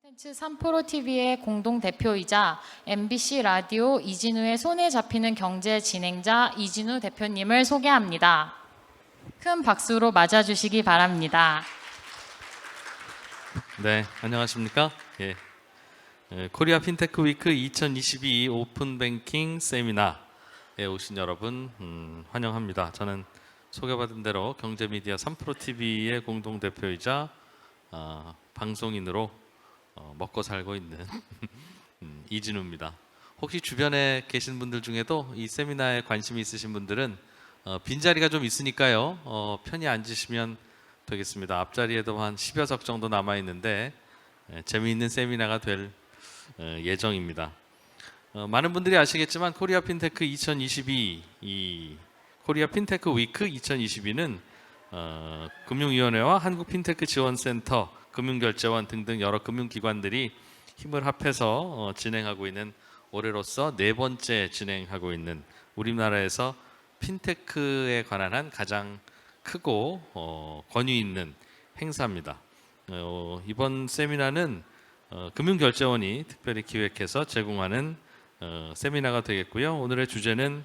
콘텐츠 3프로TV의 공동대표이자 MBC 라디오 이진우의 손에 잡히는 경제 진행자 이진우 대표님을 소개합니다. 큰 박수로 맞아주시기 바랍니다. 네, 안녕하십니까? 코리아 핀테크 위크 2022 오픈 뱅킹 세미나에 오신 여러분 환영합니다. 저는 소개받은 대로 경제미디어 3프로TV의 공동대표이자 방송인으로 먹고 살고 있는 이진우입니다. 혹시 주변에 계신 분들 중에도 이 세미나에 관심이 있으신 분들은 빈자리가 좀 있으니까요. 편히 앉으시면 되겠습니다. 앞자리에도 한 10여 석 정도 남아 있는데 재미있는 세미나가 될 예정입니다. 많은 분들이 아시겠지만 코리아 핀테크 2022 이 코리아 핀테크 위크 2022는 금융위원회와 한국핀테크 지원센터, 금융결제원 등등 여러 금융기관들이 힘을 합해서 진행하고 있는 올해로서 네 번째 진행하고 있는 우리나라에서 핀테크에 관한 가장 크고 권위 있는 행사입니다. 이번 세미나는 금융결제원이 특별히 기획해서 제공하는 세미나가 되겠고요. 오늘의 주제는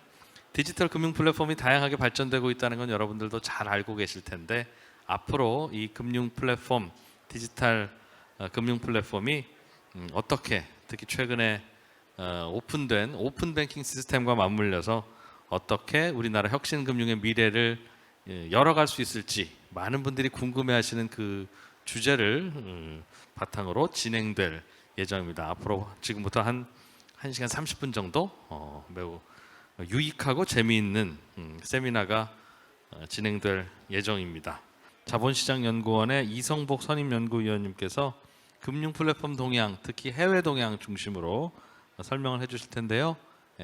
디지털 금융 플랫폼이 다양하게 발전되고 있다는 건 여러분들도 잘 알고 계실 텐데, 앞으로 이 금융 플랫폼, 디지털 금융 플랫폼이 어떻게, 특히 최근에 오픈된 오픈 뱅킹 시스템과 맞물려서 어떻게 우리나라 혁신 금융의 미래를 열어갈 수 있을지 많은 분들이 궁금해하시는 그 주제를 바탕으로 진행될 예정입니다. 앞으로 지금부터 한 1시간 30분 정도 매우 유익하고 재미있는 세미나가 진행될 예정입니다. 자본시장연구원의 이성복 선임연구위원님께서 금융 플랫폼 동향, 특히 해외 동향 중심으로 설명을 해주실 텐데요.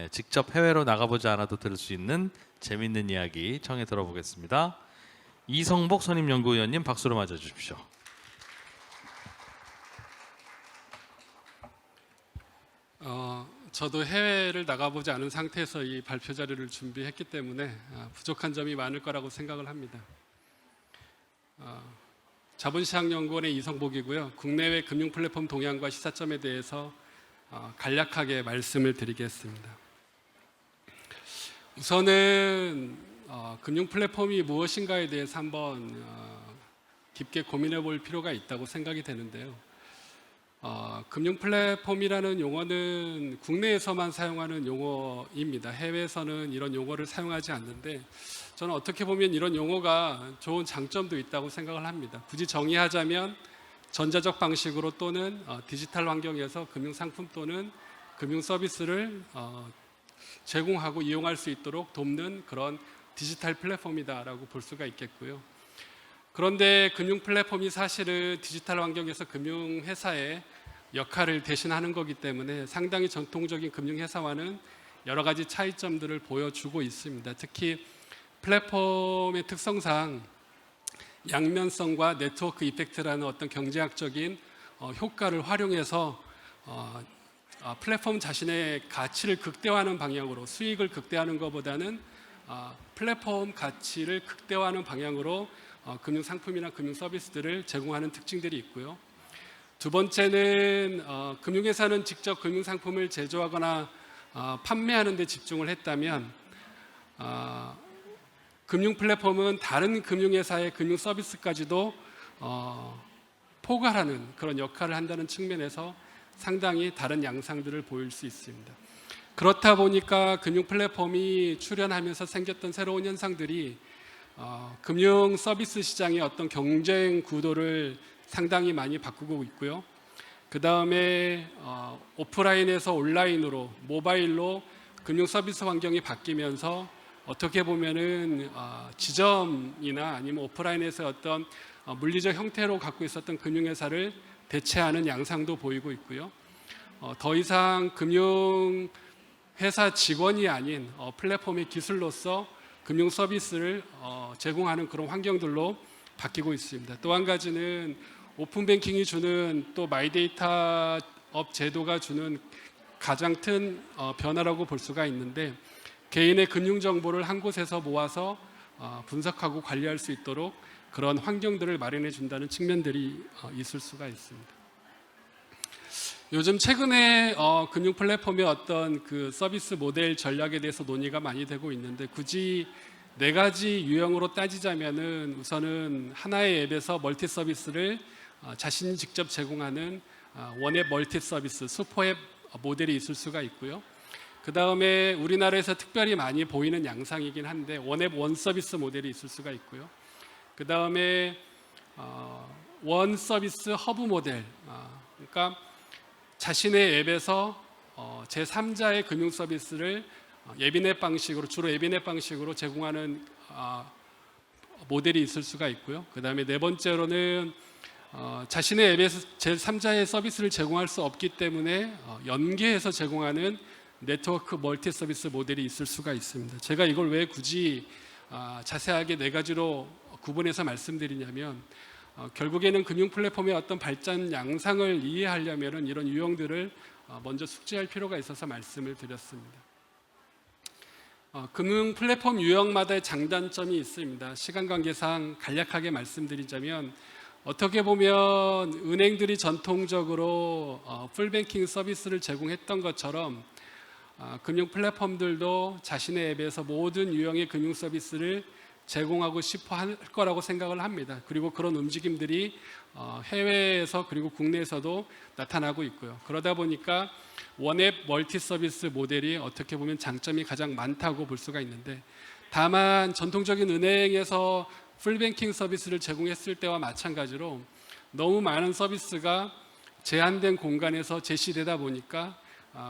직접 해외로 나가보지 않아도 들을 수 있는 재미있는 이야기 청해 들어보겠습니다. 이성복 선임연구위원님 박수로 맞아주십시오. 저도 해외를 나가보지 않은 상태에서 이 발표 자료를 준비했기 때문에 부족한 점이 많을 거라고 생각을 합니다. 자본시장연구원의 이성복이고요. 국내외 금융 플랫폼 동향과 시사점에 대해서 간략하게 말씀을 드리겠습니다. 우선은 금융 플랫폼이 무엇인가에 대해서 한번 깊게 고민해 볼 필요가 있다고 생각이 되는데요. 금융 플랫폼이라는 용어는 국내에서만 사용하는 용어입니다. 해외에서는 이런 용어를 사용하지 않는데, 저는 어떻게 보면 이런 용어가 좋은 장점도 있다고 생각을 합니다. 굳이 정의하자면 전자적 방식으로 또는 디지털 환경에서 금융 상품 또는 금융 서비스를 제공하고 이용할 수 있도록 돕는 그런 디지털 플랫폼이다라고 볼 수가 있겠고요. 그런데 금융 플랫폼이 사실은 디지털 환경에서 금융회사의 역할을 대신하는 거기 때문에 상당히 전통적인 금융회사와는 여러 가지 차이점들을 보여주고 있습니다. 특히 플랫폼의 특성상 양면성과 네트워크 이펙트라는 어떤 경제학적인 효과를 활용해서 플랫폼 자신의 가치를 극대화하는 방향으로, 수익을 극대화하는 것보다는 플랫폼 가치를 극대화하는 방향으로 금융 상품이나 금융 서비스들을 제공하는 특징들이 있고요. 두 번째는 금융회사는 직접 금융 상품을 제조하거나 판매하는 데 집중을 했다면, 금융 플랫폼은 다른 금융회사의 금융 서비스까지도 포괄하는 그런 역할을 한다는 측면에서 상당히 다른 양상들을 보일 수 있습니다. 그렇다 보니까 금융 플랫폼이 출현하면서 생겼던 새로운 현상들이 금융 서비스 시장의 어떤 경쟁 구도를 상당히 많이 바꾸고 있고요. 그 다음에 오프라인에서 온라인으로, 모바일로 금융 서비스 환경이 바뀌면서 어떻게 보면은 지점이나 아니면 오프라인에서 어떤 물리적 형태로 갖고 있었던 금융회사를 대체하는 양상도 보이고 있고요. 더 이상 금융회사 직원이 아닌 플랫폼의 기술로서 금융 서비스를 제공하는 그런 환경들로 바뀌고 있습니다. 또 한 가지는 오픈뱅킹이 주는, 또 마이데이터 업 제도가 주는 가장 큰 변화라고 볼 수가 있는데, 개인의 금융 정보를 한 곳에서 모아서 분석하고 관리할 수 있도록 그런 환경들을 마련해 준다는 측면들이 있을 수가 있습니다. 요즘 최근에 금융 플랫폼의 어떤 그 서비스 모델 전략에 대해서 논의가 많이 되고 있는데, 굳이 네 가지 유형으로 따지자면은 우선은 하나의 앱에서 멀티 서비스를 자신이 직접 제공하는 원앱 멀티 서비스, 슈퍼앱 모델이 있을 수가 있고요. 그 다음에 우리나라에서 특별히 많이 보이는 양상이긴 한데 원앱 원 서비스 모델이 있을 수가 있고요. 그 다음에 원 서비스 허브 모델, 그러니까 자신의 앱에서 제3자의 금융 서비스를 예비넷 방식으로, 주로 예비넷 방식으로 제공하는 모델이 있을 수가 있고요. 그 다음에 네 번째로는 자신의 앱에서 제3자의 서비스를 제공할 수 없기 때문에 연계해서 제공하는 네트워크 멀티 서비스 모델이 있을 수가 있습니다. 제가 이걸 왜 굳이 자세하게 네 가지로 구분해서 말씀드리냐면, 결국에는 금융 플랫폼의 어떤 발전 양상을 이해하려면 이런 유형들을 먼저 숙지할 필요가 있어서 말씀을 드렸습니다. 금융 플랫폼 유형마다의 장단점이 있습니다. 시간 관계상 간략하게 말씀드리자면, 어떻게 보면 은행들이 전통적으로 풀뱅킹 서비스를 제공했던 것처럼 금융 플랫폼들도 자신의 앱에서 모든 유형의 금융 서비스를 제공하고 싶어 할 거라고 생각을 합니다. 그리고 그런 움직임들이 해외에서 그리고 국내에서도 나타나고 있고요. 그러다 보니까 원앱 멀티 서비스 모델이 어떻게 보면 장점이 가장 많다고 볼 수가 있는데, 다만 전통적인 은행에서 풀뱅킹 서비스를 제공했을 때와 마찬가지로 너무 많은 서비스가 제한된 공간에서 제시되다 보니까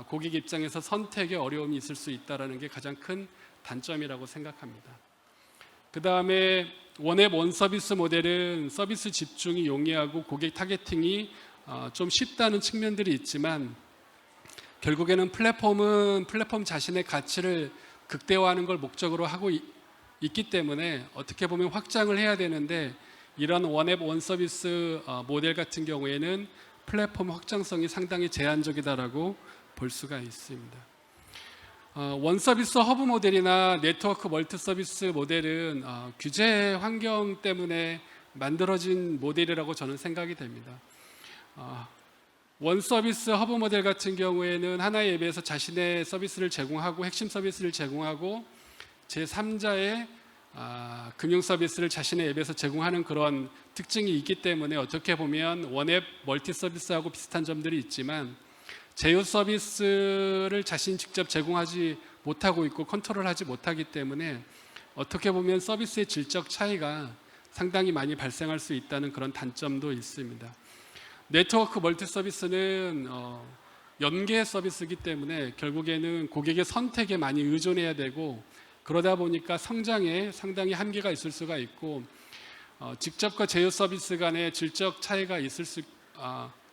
고객 입장에서 선택에 어려움이 있을 수 있다는 게 가장 큰 단점이라고 생각합니다. 그 다음에 원앱 원 서비스 모델은 서비스 집중이 용이하고 고객 타겟팅이 좀 쉽다는 측면들이 있지만, 결국에는 플랫폼은 플랫폼 자신의 가치를 극대화하는 걸 목적으로 하고 있기 때문에 어떻게 보면 확장을 해야 되는데, 이런 원앱 원 서비스 모델 같은 경우에는 플랫폼 확장성이 상당히 제한적이다라고 볼 수가 있습니다. 원 서비스 허브 모델이나 네트워크 멀티 서비스 모델은 규제 환경 때문에 만들어진 모델이라고 저는 생각이 됩니다. 원 서비스 허브 모델 같은 경우에는 하나의 앱에서 자신의 서비스를 제공하고 핵심 서비스를 제공하고 제3자의 금융 서비스를 자신의 앱에서 제공하는 그런 특징이 있기 때문에 어떻게 보면 원앱 멀티 서비스하고 비슷한 점들이 있지만, 제휴 서비스를 자신이 직접 제공하지 못하고 있고 컨트롤하지 못하기 때문에 어떻게 보면 서비스의 질적 차이가 상당히 많이 발생할 수 있다는 그런 단점도 있습니다. 네트워크 멀티 서비스는 연계 서비스이기 때문에 결국에는 고객의 선택에 많이 의존해야 되고, 그러다 보니까 성장에 상당히 한계가 있을 수가 있고, 직접과 제휴 서비스 간의 질적 차이가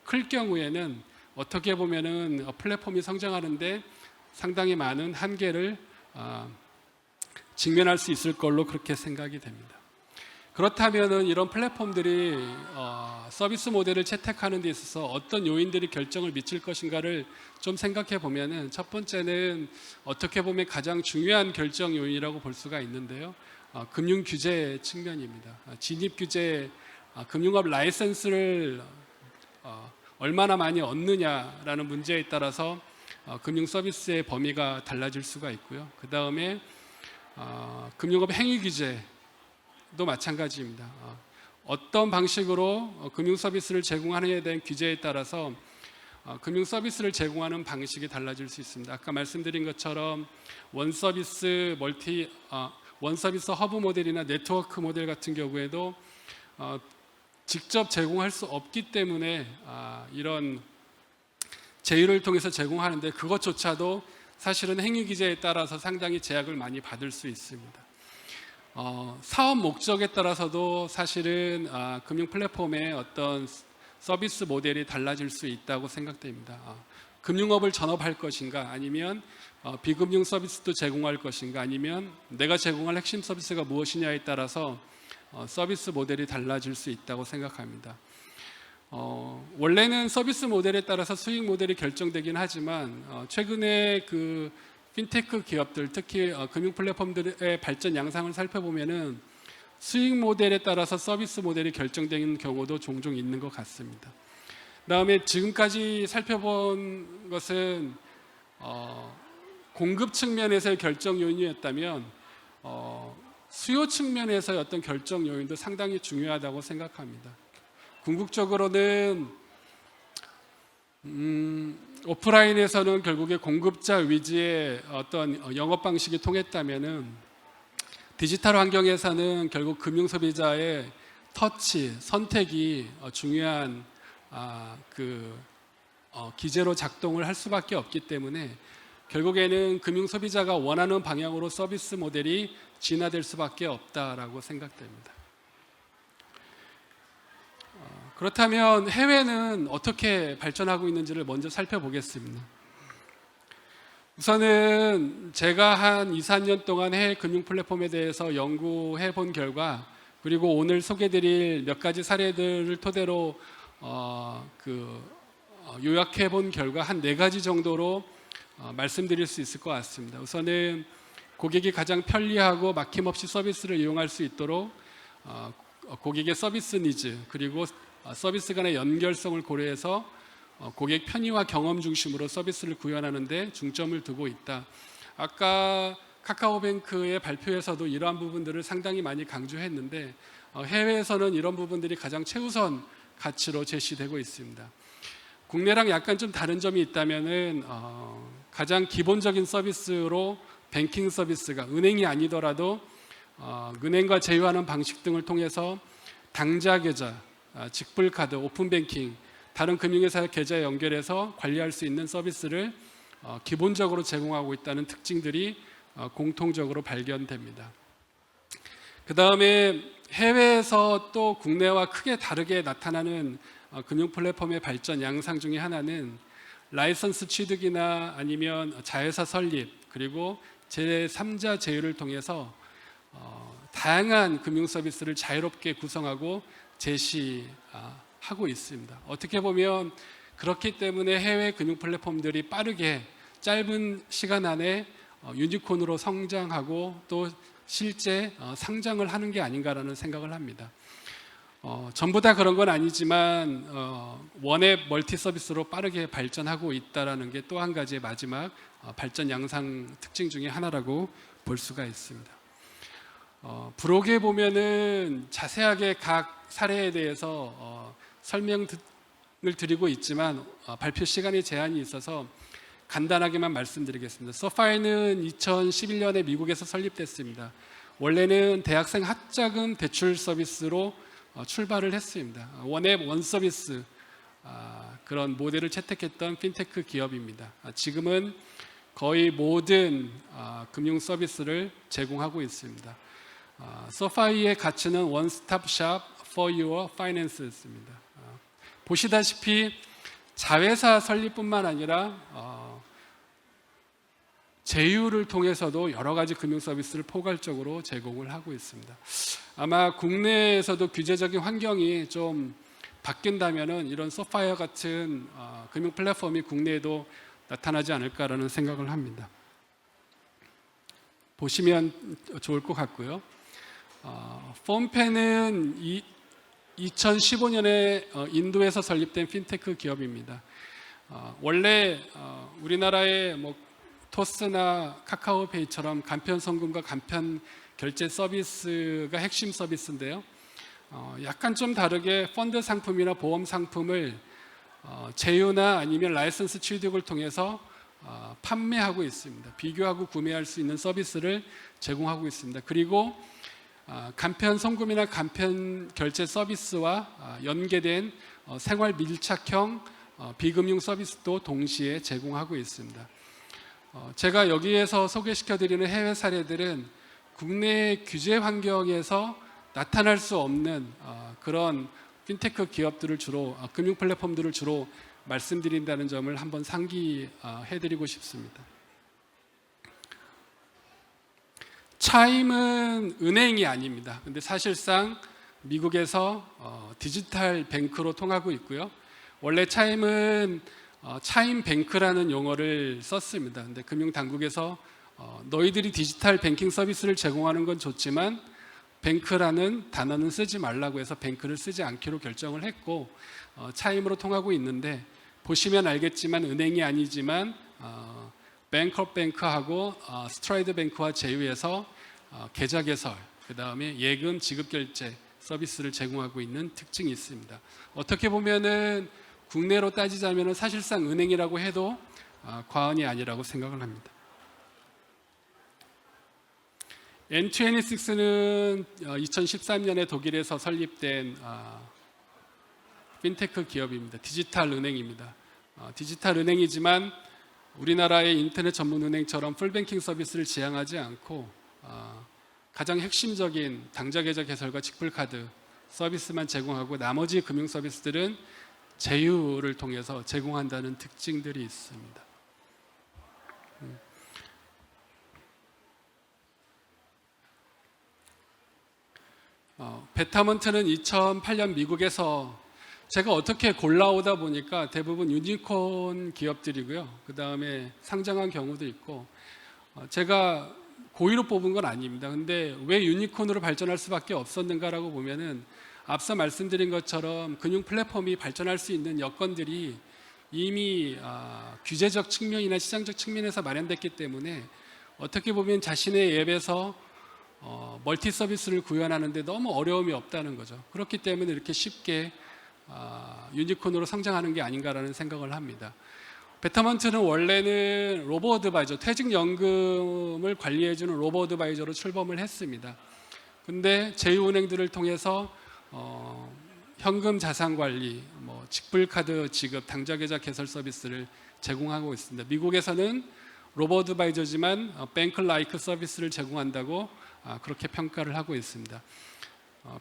클 경우에는 어떻게 보면은 플랫폼이 성장하는데 상당히 많은 한계를 직면할 수 있을 걸로 그렇게 생각이 됩니다. 그렇다면은 이런 플랫폼들이 서비스 모델을 채택하는 데 있어서 어떤 요인들이 결정을 미칠 것인가를 좀 생각해 보면은, 첫 번째는 어떻게 보면 가장 중요한 결정 요인이라고 볼 수가 있는데요. 금융 규제 측면입니다. 진입 규제, 금융업 라이센스를 얼마나 많이 얻느냐라는 문제에 따라서 금융 서비스의 범위가 달라질 수가 있고요. 그 다음에 금융업 행위 규제도 마찬가지입니다. 어떤 방식으로 금융 서비스를 제공하느냐에 대한 규제에 따라서 금융 서비스를 제공하는 방식이 달라질 수 있습니다. 아까 말씀드린 것처럼 원 서비스 허브 모델이나 네트워크 모델 같은 경우에도 직접 제공할 수 없기 때문에 이런 제휴를 통해서 제공하는데, 그것조차도 사실은 행위 규제에 따라서 상당히 제약을 많이 받을 수 있습니다. 사업 목적에 따라서도 사실은 금융 플랫폼의 어떤 서비스 모델이 달라질 수 있다고 생각됩니다. 금융업을 전업할 것인가, 아니면 비금융 서비스도 제공할 것인가, 아니면 내가 제공할 핵심 서비스가 무엇이냐에 따라서 서비스 모델이 달라질 수 있다고 생각합니다. 원래는 서비스 모델에 따라서 수익 모델이 결정되긴 하지만, 최근에 그 핀테크 기업들, 특히 금융 플랫폼들의 발전 양상을 살펴보면은 수익 모델에 따라서 서비스 모델이 결정되는 경우도 종종 있는 것 같습니다. 그다음에 지금까지 살펴본 것은 공급 측면에서의 결정 요인이었다면 수요 측면에서의 어떤 결정 요인도 상당히 중요하다고 생각합니다. 궁극적으로는 오프라인에서는 결국에 공급자 위주의 어떤 영업 방식이 통했다면은 디지털 환경에서는 결국 금융 소비자의 터치, 선택이 중요한 기제로 작동을 할 수밖에 없기 때문에 결국에는 금융 소비자가 원하는 방향으로 서비스 모델이 진화될 수밖에 없다라고 생각됩니다. 그렇다면 해외는 어떻게 발전하고 있는지를 먼저 살펴보겠습니다. 우선은 제가 한 2, 3년 동안 해외 금융 플랫폼에 대해서 연구해 본 결과, 그리고 오늘 소개드릴 몇 가지 사례들을 토대로 요약해 본 결과 한 4가지 정도로 말씀드릴 수 있을 것 같습니다. 우선은 고객이 가장 편리하고 막힘없이 서비스를 이용할 수 있도록 고객의 서비스 니즈, 그리고 서비스 간의 연결성을 고려해서 고객 편의와 경험 중심으로 서비스를 구현하는 데 중점을 두고 있다. 아까 카카오뱅크의 발표에서도 이러한 부분들을 상당히 많이 강조했는데 해외에서는 이런 부분들이 가장 최우선 가치로 제시되고 있습니다. 국내랑 약간 좀 다른 점이 있다면은 가장 기본적인 서비스로 뱅킹 서비스가 은행이 아니더라도 은행과 제휴하는 방식 등을 통해서 당좌 계좌, 직불카드, 오픈뱅킹, 다른 금융회사의 계좌에 연결해서 관리할 수 있는 서비스를 기본적으로 제공하고 있다는 특징들이 공통적으로 발견됩니다. 그 다음에 해외에서 또 국내와 크게 다르게 나타나는 금융 플랫폼의 발전 양상 중에 하나는 라이선스 취득이나 아니면 자회사 설립, 그리고 제3자 제휴를 통해서 다양한 금융 서비스를 자유롭게 구성하고 제시하고 있습니다. 어떻게 보면 그렇기 때문에 해외 금융 플랫폼들이 빠르게 짧은 시간 안에 유니콘으로 성장하고 또 실제 상장을 하는 게 아닌가라는 생각을 합니다. 전부 다 그런 건 아니지만 원앱 멀티 서비스로 빠르게 발전하고 있다는 게 또 한 가지의 마지막 발전 양상 특징 중에 하나라고 볼 수가 있습니다. 브로그에 보면은 자세하게 각 사례에 대해서 설명을 드리고 있지만 발표 시간이 제한이 있어서 간단하게만 말씀드리겠습니다. 서파이는 2011년에 미국에서 설립됐습니다. 원래는 대학생 학자금 대출 서비스로 출발을 했습니다. 원앱 원서비스 그런 모델을 채택했던 핀테크 기업입니다. 지금은 거의 모든 금융 서비스를 제공하고 있습니다. 서파이의 가치는 원스톱 샵 for your finance였습니다. 보시다시피 자회사 설립뿐만 아니라 제휴를 통해서도 여러 가지 금융 서비스를 포괄적으로 제공을 하고 있습니다. 아마 국내에서도 규제적인 환경이 좀 바뀐다면은 이런 서파이어 같은 금융 플랫폼이 국내에도 나타나지 않을까라는 생각을 합니다. 보시면 좋을 것 같고요. 폼페는 2015년에 인도에서 설립된 핀테크 기업입니다. 원래 우리나라의 토스나 카카오페이처럼 간편 송금과 간편 결제 서비스가 핵심 서비스인데요. 약간 좀 다르게 펀드 상품이나 보험 상품을 제휴나 아니면 라이선스 취득을 통해서 판매하고 있습니다. 비교하고 구매할 수 있는 서비스를 제공하고 있습니다. 그리고 간편 송금이나 간편 결제 서비스와 연계된 생활 밀착형 비금융 서비스도 동시에 제공하고 있습니다. 제가 여기에서 소개시켜드리는 해외 사례들은 국내 규제 환경에서 나타날 수 없는 그런 핀테크 기업들을 주로 금융 플랫폼들을 주로 말씀드린다는 점을 한번 상기해드리고 싶습니다. 차임은 은행이 아닙니다. 근데 사실상 미국에서 디지털 뱅크로 통하고 있고요. 원래 차임은 차임 뱅크라는 용어를 썼습니다. 근데 금융 당국에서 너희들이 디지털 뱅킹 서비스를 제공하는 건 좋지만 뱅크라는 단어는 쓰지 말라고 해서 뱅크를 쓰지 않기로 결정을 했고 차임으로 통하고 있는데, 보시면 알겠지만 은행이 아니지만 뱅커 뱅크하고 스트라이드 뱅크와 제휴해서 계좌 개설, 그 다음에 예금 지급 결제 서비스를 제공하고 있는 특징이 있습니다. 어떻게 보면은 국내로 따지자면 사실상 은행이라고 해도 과언이 아니라고 생각을 합니다. N26는 2013년에 독일에서 설립된 핀테크 기업입니다. 디지털 은행입니다. 디지털 은행이지만 우리나라의 인터넷 전문 은행처럼 풀뱅킹 서비스를 지향하지 않고 가장 핵심적인 당좌 계좌 개설과 직불카드 서비스만 제공하고 나머지 금융 서비스들은 제휴를 통해서 제공한다는 특징들이 있습니다. 베타먼트는 2008년 미국에서 제가 어떻게 골라오다 보니까 대부분 유니콘 기업들이고요. 그 다음에 상장한 경우도 있고, 제가 고의로 뽑은 건 아닙니다. 근데 왜 유니콘으로 발전할 수밖에 없었는가라고 보면은 앞서 말씀드린 것처럼 금융 플랫폼이 발전할 수 있는 여건들이 이미 규제적 측면이나 시장적 측면에서 마련됐기 때문에 어떻게 보면 자신의 앱에서 멀티 서비스를 구현하는데 너무 어려움이 없다는 거죠. 그렇기 때문에 이렇게 쉽게 유니콘으로 성장하는 게 아닌가라는 생각을 합니다. 베타먼트는 원래는 로보어드바이저, 퇴직연금을 관리해주는 로보어드바이저로 출범을 했습니다. 근데 제휴은행들을 통해서 현금 자산 관리, 직불카드 지급, 당좌계좌 개설 서비스를 제공하고 있습니다. 미국에서는 로보어드바이저지만 뱅크 라이크 서비스를 제공한다고 그렇게 평가를 하고 있습니다.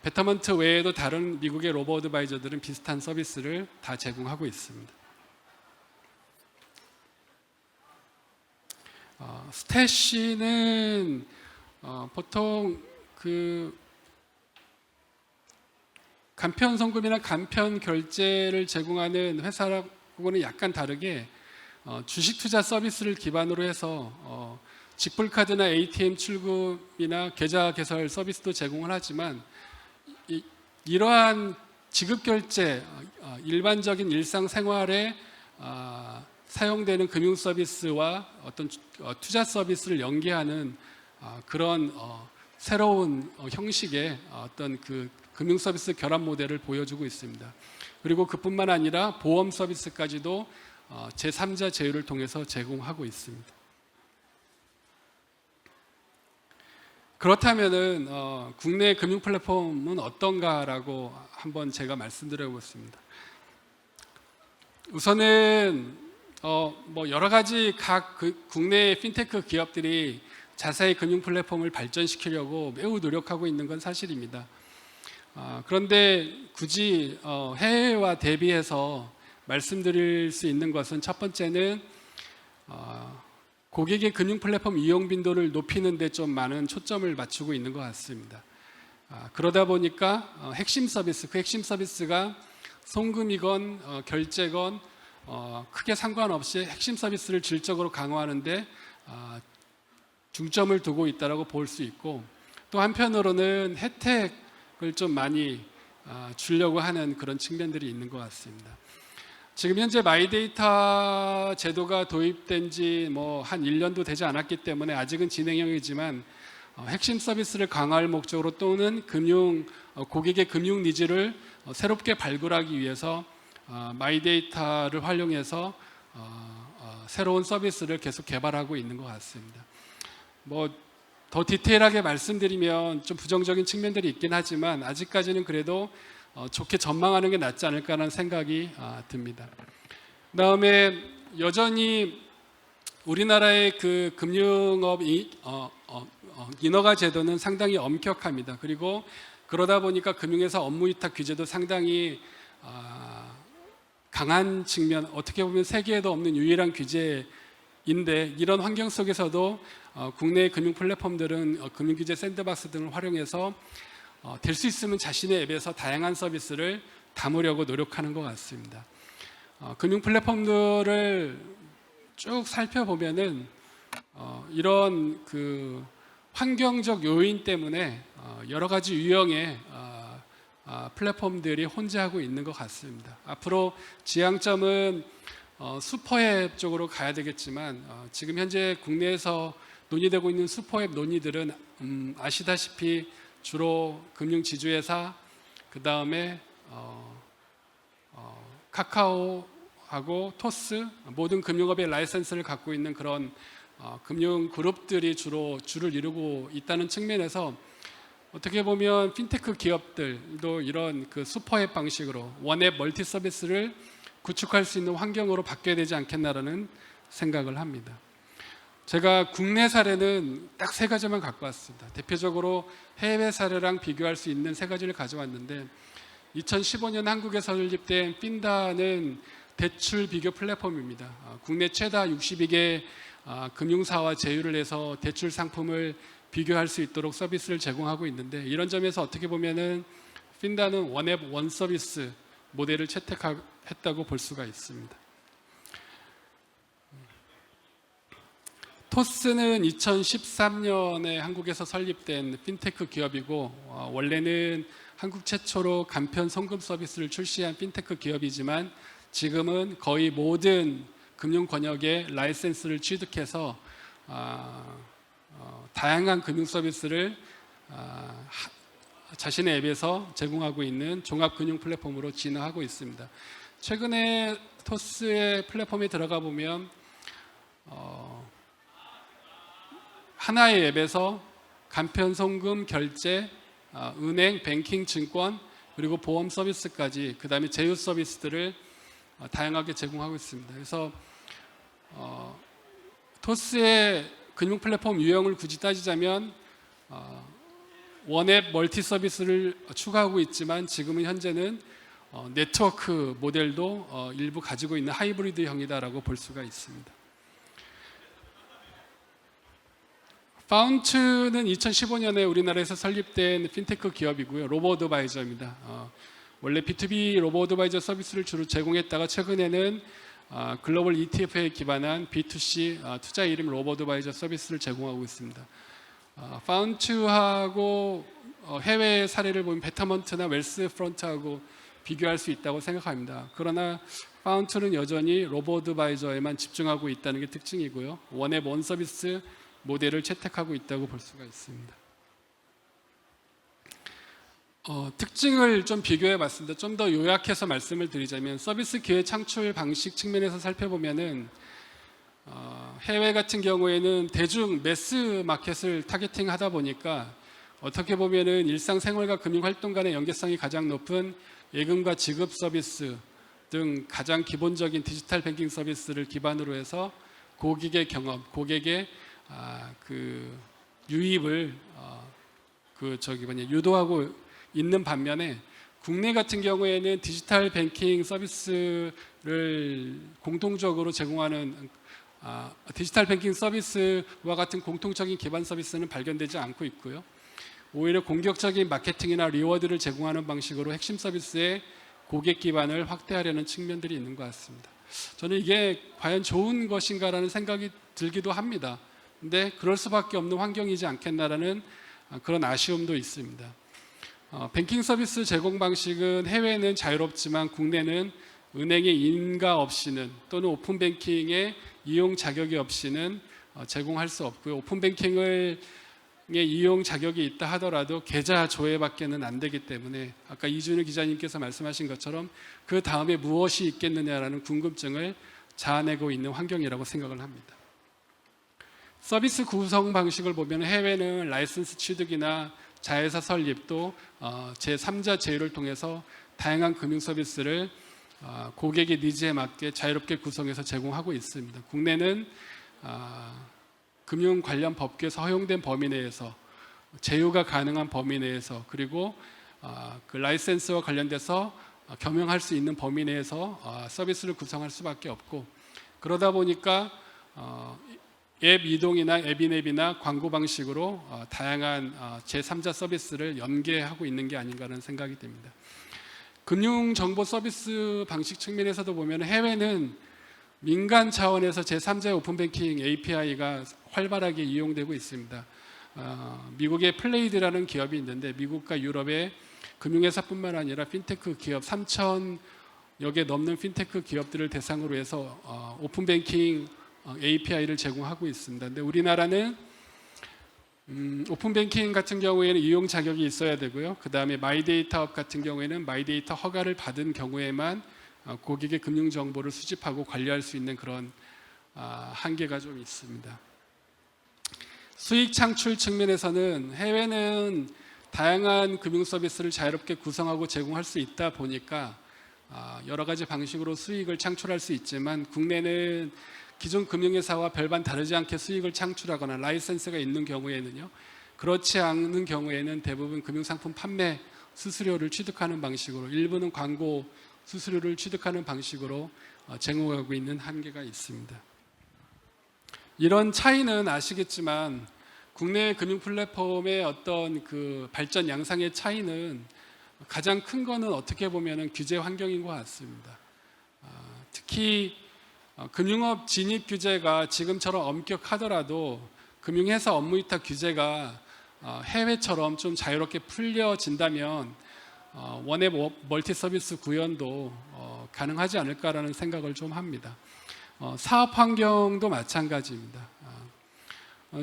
베타먼트 외에도 다른 미국의 로보어드바이저들은 비슷한 서비스를 다 제공하고 있습니다. 스태시는 보통 그 간편 송금이나 간편 결제를 제공하는 회사하고는 약간 다르게 주식 투자 서비스를 기반으로 해서 직불카드나 ATM 출금이나 계좌 개설 서비스도 제공을 하지만 이러한 지급 결제, 일반적인 일상생활에 사용되는 금융 서비스와 어떤 투자 서비스를 연계하는 그런 새로운 형식의 어떤 그 금융 서비스 결합 모델을 보여주고 있습니다. 그리고 그뿐만 아니라 보험 서비스까지도 제3자 제휴를 통해서 제공하고 있습니다. 그렇다면은 국내 금융 플랫폼은 어떤가라고 한번 제가 말씀드려보겠습니다. 우선은 여러 가지 각 국내 핀테크 기업들이 자사의 금융 플랫폼을 발전시키려고 매우 노력하고 있는 건 사실입니다. 그런데 굳이 해외와 대비해서 말씀드릴 수 있는 것은, 첫 번째는 고객의 금융 플랫폼 이용 빈도를 높이는 데 좀 많은 초점을 맞추고 있는 것 같습니다. 그러다 보니까 핵심 서비스, 그 핵심 서비스가 송금이건 결제건 크게 상관없이 핵심 서비스를 질적으로 강화하는데 중점을 두고 있다고 볼 수 있고, 또 한편으로는 혜택을 좀 많이 주려고 하는 그런 측면들이 있는 것 같습니다. 지금 현재 마이데이터 제도가 도입된 지 한 1년도 되지 않았기 때문에 아직은 진행형이지만, 핵심 서비스를 강화할 목적으로 또는 고객의 금융 니즈를 새롭게 발굴하기 위해서 마이데이터를 활용해서 새로운 서비스를 계속 개발하고 있는 것 같습니다. 더 디테일하게 말씀드리면 좀 부정적인 측면들이 있긴 하지만 아직까지는 그래도 좋게 전망하는 게 낫지 않을까라는 생각이 듭니다. 그다음에 여전히 우리나라의 그 금융업 인허가 제도는 상당히 엄격합니다. 그리고 그러다 보니까 금융회사 업무위탁 규제도 상당히 강한 측면, 어떻게 보면 세계에도 없는 유일한 규제인데, 이런 환경 속에서도 국내 금융 플랫폼들은 금융규제 샌드박스 등을 활용해서 될 수 있으면 자신의 앱에서 다양한 서비스를 담으려고 노력하는 것 같습니다. 금융 플랫폼들을 쭉 살펴보면은 이런 환경적 요인 때문에 여러 가지 유형의 플랫폼들이 혼재하고 있는 것 같습니다. 앞으로 지향점은 슈퍼앱 쪽으로 가야 되겠지만 지금 현재 국내에서 논의되고 있는 슈퍼앱 논의들은 아시다시피 주로 금융지주회사, 그 다음에 카카오하고 토스, 모든 금융업의 라이센스를 갖고 있는 그런 금융 그룹들이 주로 줄을 이루고 있다는 측면에서 어떻게 보면 핀테크 기업들도 이런 그 슈퍼앱 방식으로 원앱 멀티 서비스를 구축할 수 있는 환경으로 바뀌어야 되지 않겠나라는 생각을 합니다. 제가 국내 사례는 딱 세 가지만 갖고 왔습니다. 대표적으로 해외 사례랑 비교할 수 있는 세 가지를 가져왔는데 2015년 한국에 설립된 핀다는 대출 비교 플랫폼입니다. 국내 최다 62개 금융사와 제휴를 해서 대출 상품을 비교할 수 있도록 서비스를 제공하고 있는데 이런 점에서 어떻게 보면은 핀다는 원앱 원 서비스 모델을 채택했다고 볼 수가 있습니다. 토스는 2013년에 한국에서 설립된 핀테크 기업이고 원래는 한국 최초로 간편 송금 서비스를 출시한 핀테크 기업이지만 지금은 거의 모든 금융 권역의 라이센스를 취득해서 다양한 금융 서비스를 자신의 앱에서 제공하고 있는 종합 금융 플랫폼으로 진화하고 있습니다. 최근에 토스의 플랫폼에 들어가 보면 하나의 앱에서 간편 송금, 결제, 은행, 뱅킹, 증권, 그리고 보험 서비스까지 그 다음에 제휴 서비스들을 다양하게 제공하고 있습니다. 그래서 토스의 금융 플랫폼 유형을 굳이 따지자면 원앱 멀티 서비스를 추가하고 있지만 지금은 현재는 네트워크 모델도 일부 가지고 있는 하이브리드형이다라고 볼 수가 있습니다. 파운트는 2015년에 우리나라에서 설립된 핀테크 기업이고요. 로보어드바이저입니다. 원래 B2B 로보어드바이저 서비스를 주로 제공했다가 최근에는 글로벌 ETF에 기반한 B2C 투자 이름 로보어드바이저 서비스를 제공하고 있습니다. 파운트하고 해외 사례를 보면 베터먼트나 웰스프런트하고 비교할 수 있다고 생각합니다. 그러나 파운트는 여전히 로보어드바이저에만 집중하고 있다는 게 특징이고요. 원앱 원 서비스 모델을 채택하고 있다고 볼 수가 있습니다. 특징을 좀 비교해 봤습니다. 좀 더 요약해서 말씀을 드리자면 서비스 기회 창출 방식 측면에서 살펴보면은 해외 같은 경우에는 대중 매스 마켓을 타겟팅하다 보니까 어떻게 보면은 일상생활과 금융활동 간의 연계성이 가장 높은 예금과 지급 서비스 등 가장 기본적인 디지털 뱅킹 서비스를 기반으로 해서 고객의 경험, 고객의 그 유입을 유도하고 있는 반면에 국내 같은 경우에는 디지털 뱅킹 서비스를 공통적으로 제공하는 디지털 뱅킹 서비스와 같은 공통적인 기반 서비스는 발견되지 않고 있고요. 오히려 공격적인 마케팅이나 리워드를 제공하는 방식으로 핵심 서비스의 고객 기반을 확대하려는 측면들이 있는 것 같습니다. 저는 이게 과연 좋은 것인가라는 생각이 들기도 합니다. 근데 그럴 수밖에 없는 환경이지 않겠나라는 그런 아쉬움도 있습니다. 뱅킹 서비스 제공 방식은 해외는 자유롭지만 국내는 은행의 인가 없이는 또는 오픈 뱅킹의 이용 자격이 없이는 제공할 수 없고요. 오픈 뱅킹의 이용 자격이 있다 하더라도 계좌 조회밖에는 안 되기 때문에 아까 이준우 기자님께서 말씀하신 것처럼 그 다음에 무엇이 있겠느냐라는 궁금증을 자아내고 있는 환경이라고 생각을 합니다. 서비스 구성 방식을 보면 해외는 라이선스 취득이나 자회사 설립도 제3자 제휴를 통해서 다양한 금융 서비스를 고객의 니즈에 맞게 자유롭게 구성해서 제공하고 있습니다. 국내는 금융 관련 법규에서 허용된 범위 내에서 제휴가 가능한 범위 내에서 그리고 그 라이센스와 관련돼서 겸용할 수 있는 범위 내에서 서비스를 구성할 수밖에 없고 그러다 보니까 앱 이동이나 앱인앱이나 광고 방식으로 다양한 제3자 서비스를 연계하고 있는 게 아닌가 하는 생각이 듭니다. 금융정보 서비스 방식 측면에서도 보면 해외는 민간 차원에서 제3자의 오픈뱅킹 API가 활발하게 이용되고 있습니다. 미국의 플레이드라는 기업이 있는데 미국과 유럽의 금융회사뿐만 아니라 핀테크 기업 3,000여 개 넘는 핀테크 기업들을 대상으로 해서 오픈 뱅킹 API를 제공하고 있습니다. 근데 우리나라는 오픈 뱅킹 같은 경우에는 이용 자격이 있어야 되고요. 그 다음에 마이데이터업 같은 경우에는 마이데이터 허가를 받은 경우에만 고객의 금융 정보를 수집하고 관리할 수 있는 그런 한계가 좀 있습니다. 수익 창출 측면에서는 해외는 다양한 금융 서비스를 자유롭게 구성하고 제공할 수 있다 보니까 여러 가지 방식으로 수익을 창출할 수 있지만 국내는 기존 금융회사와 별반 다르지 않게 수익을 창출하거나 라이센스가 있는 경우에는요. 그렇지 않은 경우에는 대부분 금융상품 판매 수수료를 취득하는 방식으로, 일부는 광고 수수료를 취득하는 방식으로 제공하고 있는 한계가 있습니다. 이런 차이는 아시겠지만 국내 금융 플랫폼의 어떤 그 발전 양상의 차이는 가장 큰 거는 어떻게 보면 규제 환경인 것 같습니다. 특히 금융업 진입 규제가 지금처럼 엄격하더라도 금융회사 업무위탁 규제가 해외처럼 좀 자유롭게 풀려진다면 원앱 멀티 서비스 구현도 가능하지 않을까라는 생각을 좀 합니다. 사업 환경도 마찬가지입니다.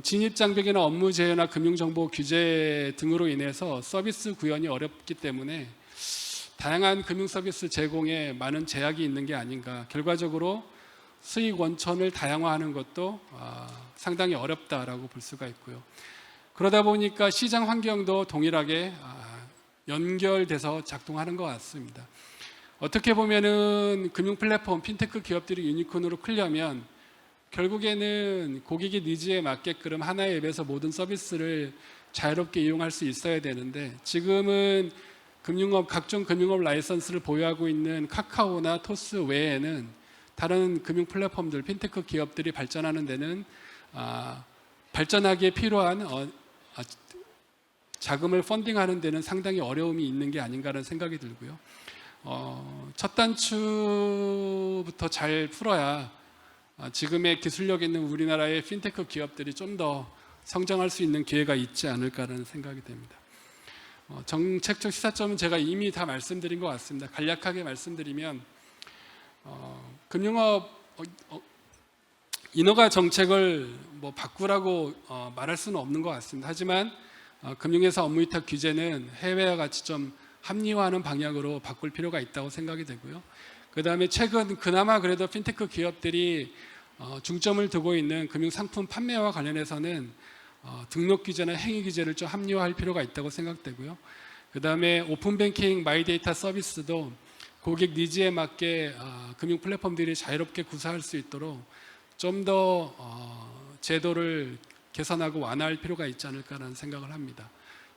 진입 장벽이나 업무 제어나 금융정보 규제 등으로 인해서 서비스 구현이 어렵기 때문에 다양한 금융 서비스 제공에 많은 제약이 있는 게 아닌가. 결과적으로 수익 원천을 다양화하는 것도 상당히 어렵다라고 볼 수가 있고요. 그러다 보니까 시장 환경도 동일하게 연결돼서 작동하는 것 같습니다. 어떻게 보면은 금융 플랫폼, 핀테크 기업들이 유니콘으로 크려면 결국에는 고객의 니즈에 맞게끔 하나의 앱에서 모든 서비스를 자유롭게 이용할 수 있어야 되는데 지금은 각종 금융업 라이선스를 보유하고 있는 카카오나 토스 외에는 다른 금융 플랫폼들, 핀테크 기업들이 발전하는 데는 발전하기에 필요한 자금을 펀딩하는 데는 상당히 어려움이 있는 게 아닌가라는 생각이 들고요. 첫 단추부터 잘 풀어야 지금의 기술력 있는 우리나라의 핀테크 기업들이 좀 더 성장할 수 있는 기회가 있지 않을까라는 생각이 됩니다. 정책적 시사점은 제가 이미 다 말씀드린 것 같습니다. 간략하게 말씀드리면 금융업 인허가 정책을 바꾸라고 말할 수는 없는 것 같습니다. 하지만 금융회사 업무위탁 규제는 해외와 같이 좀 합리화하는 방향으로 바꿀 필요가 있다고 생각이 되고요. 그 다음에 최근 그나마 그래도 핀테크 기업들이 중점을 두고 있는 금융상품 판매와 관련해서는 등록 규제나 행위 규제를 좀 합리화할 필요가 있다고 생각되고요. 그 다음에 오픈뱅킹 마이데이터 서비스도 고객 니즈에 맞게 금융 플랫폼들이 자유롭게 구사할 수 있도록 좀 더 제도를 개선하고 완화할 필요가 있지 않을까라는 생각을 합니다.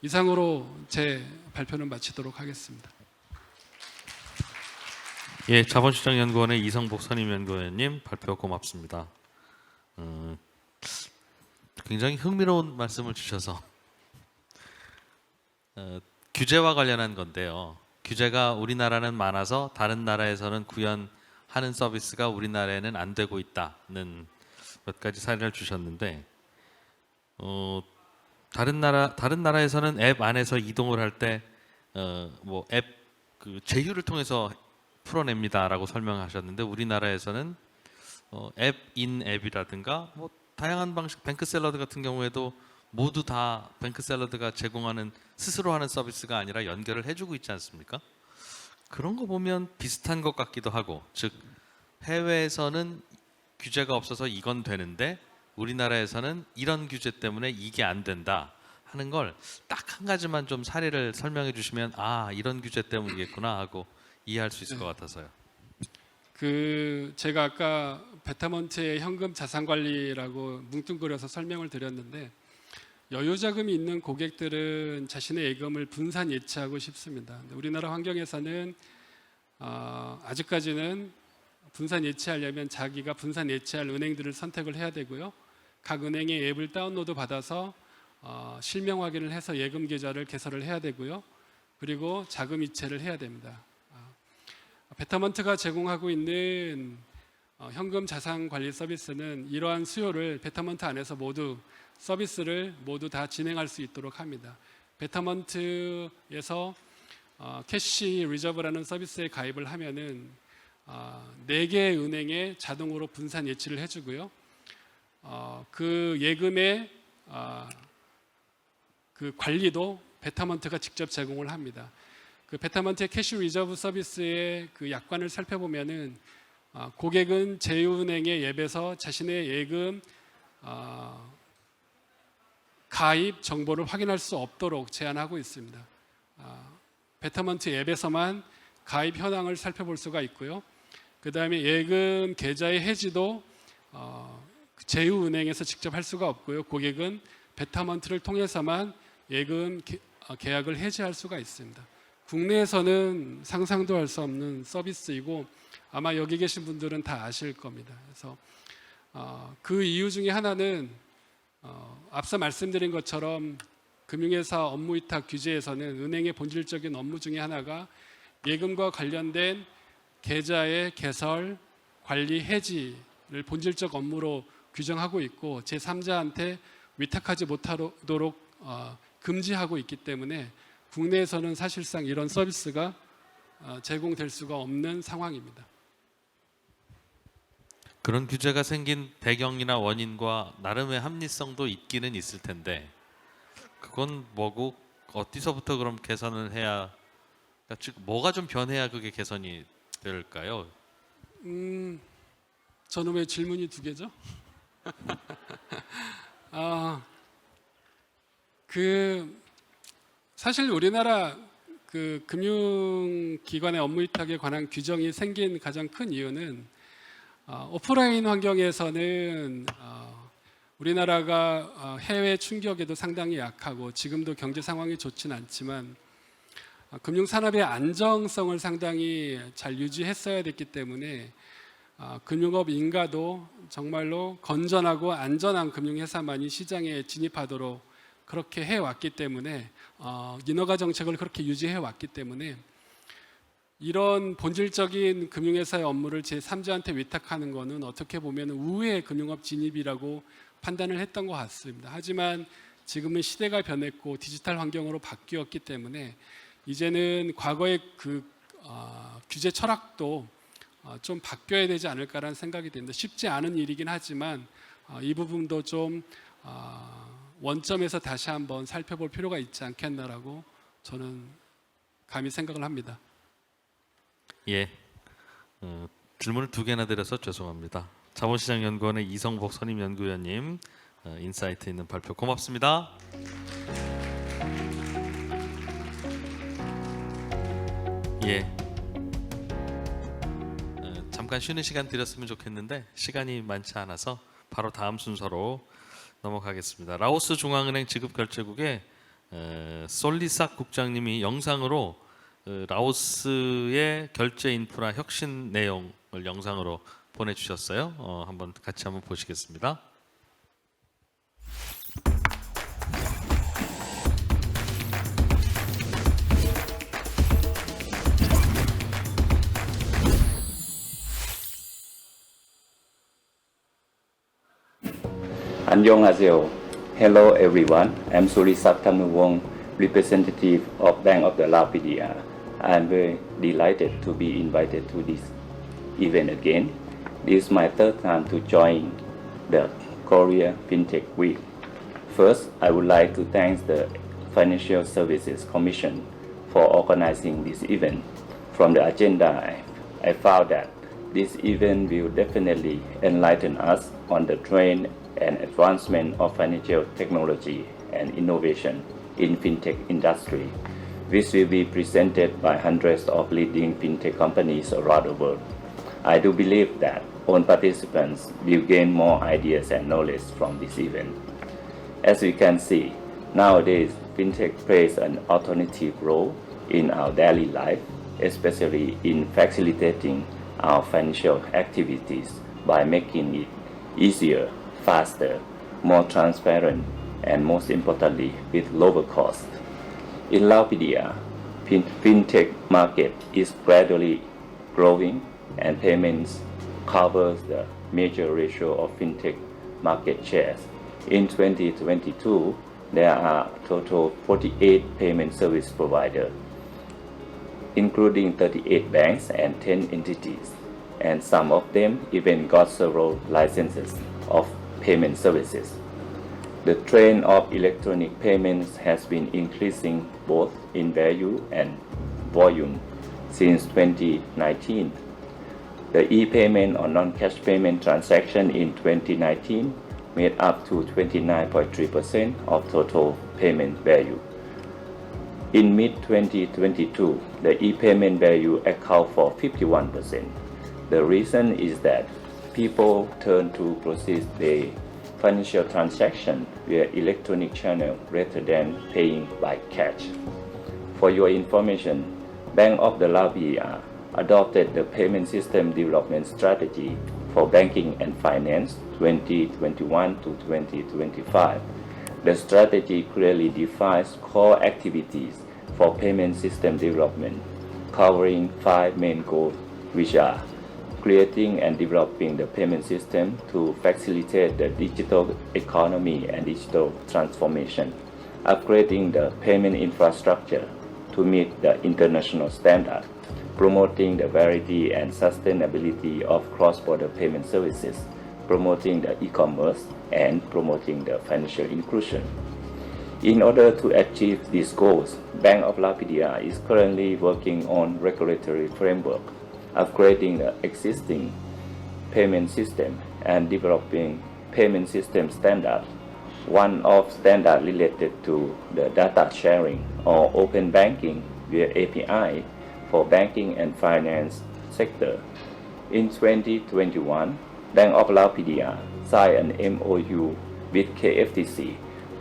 이상으로 제 발표는 마치도록 하겠습니다. 예, 자본시장연구원의 이성복 선임연구원님 발표 고맙습니다. 굉장히 흥미로운 말씀을 주셔서 규제와 관련한 건데요. 규제가 우리나라는 많아서 다른 나라에서는 구현하는 서비스가 우리나라에는 안 되고 있다는 몇 가지 사례를 주셨는데 다른 나라에서는 앱 안에서 이동을 할 때 앱 그 제휴를 통해서 풀어냅니다라고 설명하셨는데 우리나라에서는 앱 인 앱이라든가 다양한 방식 뱅크샐러드 같은 경우에도 모두 다 뱅크샐러드가 제공하는 스스로 하는 서비스가 아니라 연결을 해주고 있지 않습니까? 그런 거 보면 비슷한 것 같기도 하고, 즉 해외에서는 규제가 없어서 이건 되는데 우리나라에서는 이런 규제 때문에 이게 안 된다 하는 걸 딱 한 가지만 좀 사례를 설명해 주시면 이런 규제 때문이겠구나 하고 이해할 수 있을 것 같아서요. 제가 아까 베타먼트의 현금 자산 관리라고 뭉뚱그려서 설명을 드렸는데 여유 자금이 있는 고객들은 자신의 예금을 분산 예치하고 싶습니다. 근데 우리나라 환경에서는 아직까지는 분산 예치하려면 자기가 분산 예치할 은행들을 선택을 해야 되고요. 각 은행의 앱을 다운로드 받아서 실명 확인을 해서 예금 계좌를 개설을 해야 되고요. 그리고 자금 이체를 해야 됩니다. 베타먼트가 제공하고 있는 현금 자산 관리 서비스는 이러한 수요를 베타먼트 안에서 모두 서비스를 모두 다 진행할 수 있도록 합니다. 베터먼트에서 캐시 리저브라는 서비스에 가입을 하면은 4개의 은행에 자동으로 분산 예치를 해주고요. 그 예금의 그 관리도 베터먼트가 직접 제공을 합니다. 그 베터먼트의 캐시 리저브 서비스의 그 약관을 살펴보면은 고객은 제휴은행에 앱에서 자신의 예금 가입 정보를 확인할 수 없도록 제한하고 있습니다. 베터먼트 앱에서만 가입 현황을 살펴볼 수가 있고요. 그 다음에 예금 계좌의 해지도 제휴은행에서 직접 할 수가 없고요. 고객은 베터먼트를 통해서만 예금 계약을 해지할 수가 있습니다. 국내에서는 상상도 할 수 없는 서비스이고 아마 여기 계신 분들은 다 아실 겁니다. 그래서 그 이유 중에 하나는 앞서 말씀드린 것처럼 금융회사 업무위탁 규제에서는 은행의 본질적인 업무 중에 하나가 예금과 관련된 계좌의 개설, 관리, 해지를 본질적 업무로 규정하고 있고 제3자한테 위탁하지 못하도록 금지하고 있기 때문에 국내에서는 사실상 이런 서비스가 제공될 수가 없는 상황입니다. 그런 규제가 생긴 배경이나 원인과 나름의 합리성도 있기는 있을 텐데 그건 뭐고 어디서부터 그럼 개선을 해야 즉 뭐가 좀 변해야 그게 개선이 될까요? 저는 왜 질문이 2개죠? 사실 우리나라 그 금융기관의 업무위탁에 관한 규정이 생긴 가장 큰 이유는 오프라인 환경에서는 우리나라가 해외 충격에도 상당히 약하고 지금도 경제 상황이 좋지는 않지만 금융산업의 안정성을 상당히 잘 유지했어야 됐기 때문에 금융업 인가도 정말로 건전하고 안전한 금융회사만이 시장에 진입하도록 그렇게 해왔기 때문에 인허가 정책을 그렇게 유지해왔기 때문에 이런 본질적인 금융회사의 업무를 제3자한테 위탁하는 것은 어떻게 보면 우회의 금융업 진입이라고 판단을 했던 것 같습니다. 하지만 지금은 시대가 변했고 디지털 환경으로 바뀌었기 때문에 이제는 과거의 그 규제 철학도 좀 바뀌어야 되지 않을까라는 생각이 듭니다. 쉽지 않은 일이긴 하지만 이 부분도 좀 원점에서 다시 한번 살펴볼 필요가 있지 않겠나라고 저는 감히 생각을 합니다. 예, 질문을 2개나 드려서 죄송합니다. 자본시장연구원의 이성복 선임연구위원님 인사이트 있는 발표 고맙습니다. 예, 잠깐 쉬는 시간 드렸으면 좋겠는데 시간이 많지 않아서 바로 다음 순서로 넘어가겠습니다. 라오스 중앙은행 지급결제국의 솔리삭 국장님이 영상으로 라오스의 결제 인프라 혁신 내용을 영상으로 보내주셨어요. 같이 한번 보시겠습니다. 안녕하세요. Hello everyone. I'm Surisat Thamnuwong, representative of Bank of the Laopedia. I'm very delighted to be invited to this event again. This is my 3rd time to join the Korea FinTech Week. First, I would like to thank the Financial Services Commission for organizing this event. From the agenda, I found that this event will definitely enlighten us on the trend and advancement of financial technology and innovation in fintech industry, which will be presented by hundreds of leading fintech companies around the world. I do believe that all participants will gain more ideas and knowledge from this event. As we can see, nowadays fintech plays an alternative role in our daily life, especially in facilitating our financial activities by making it easier, faster, more transparent, and most importantly, with lower cost. In Laopedia, fintech market is gradually growing and payments covers the major ratio of fintech market shares. In 2022, there are total 48 payment service providers, including 38 banks and 10 entities, and some of them even got several licenses of payment services. The trend of electronic payments has been increasing both in value and volume since 2019. The e-payment or non-cash payment transaction in 2019 made up to 29.3% of total payment value. In mid-2022, the e-payment value accounts for 51%. The reason is that people turn to process their financial transaction via electronic channel rather than paying by cash. For your information, Bank of the Lao PDR adopted the Payment System Development Strategy for Banking and Finance 2021 to 2025. The strategy clearly defines core activities for payment system development, covering 5 main goals, which are creating and developing the payment system to facilitate the digital economy and digital transformation, upgrading the payment infrastructure to meet the international standard, promoting the variety and sustainability of cross-border payment services, promoting the e-commerce, and promoting the financial inclusion. In order to achieve these goals, Bank of Lao PDR is currently working on regulatory framework, upgrading the existing payment system, and developing payment system standards. One of standards related to the data sharing or open banking via API for banking and finance sector. In 2021, Bank of Lao PDR signed an MOU with KFTC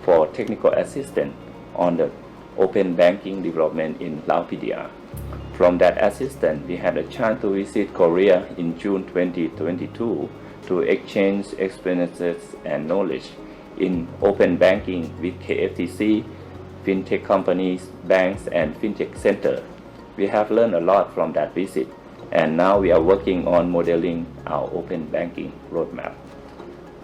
for technical assistance on the open banking development in Lao PDR. From that assistance, we had a chance to visit Korea in June 2022 to exchange experiences and knowledge in open banking with KFTC, fintech companies, banks, and fintech center. We have learned a lot from that visit, and now we are working on modeling our open banking roadmap.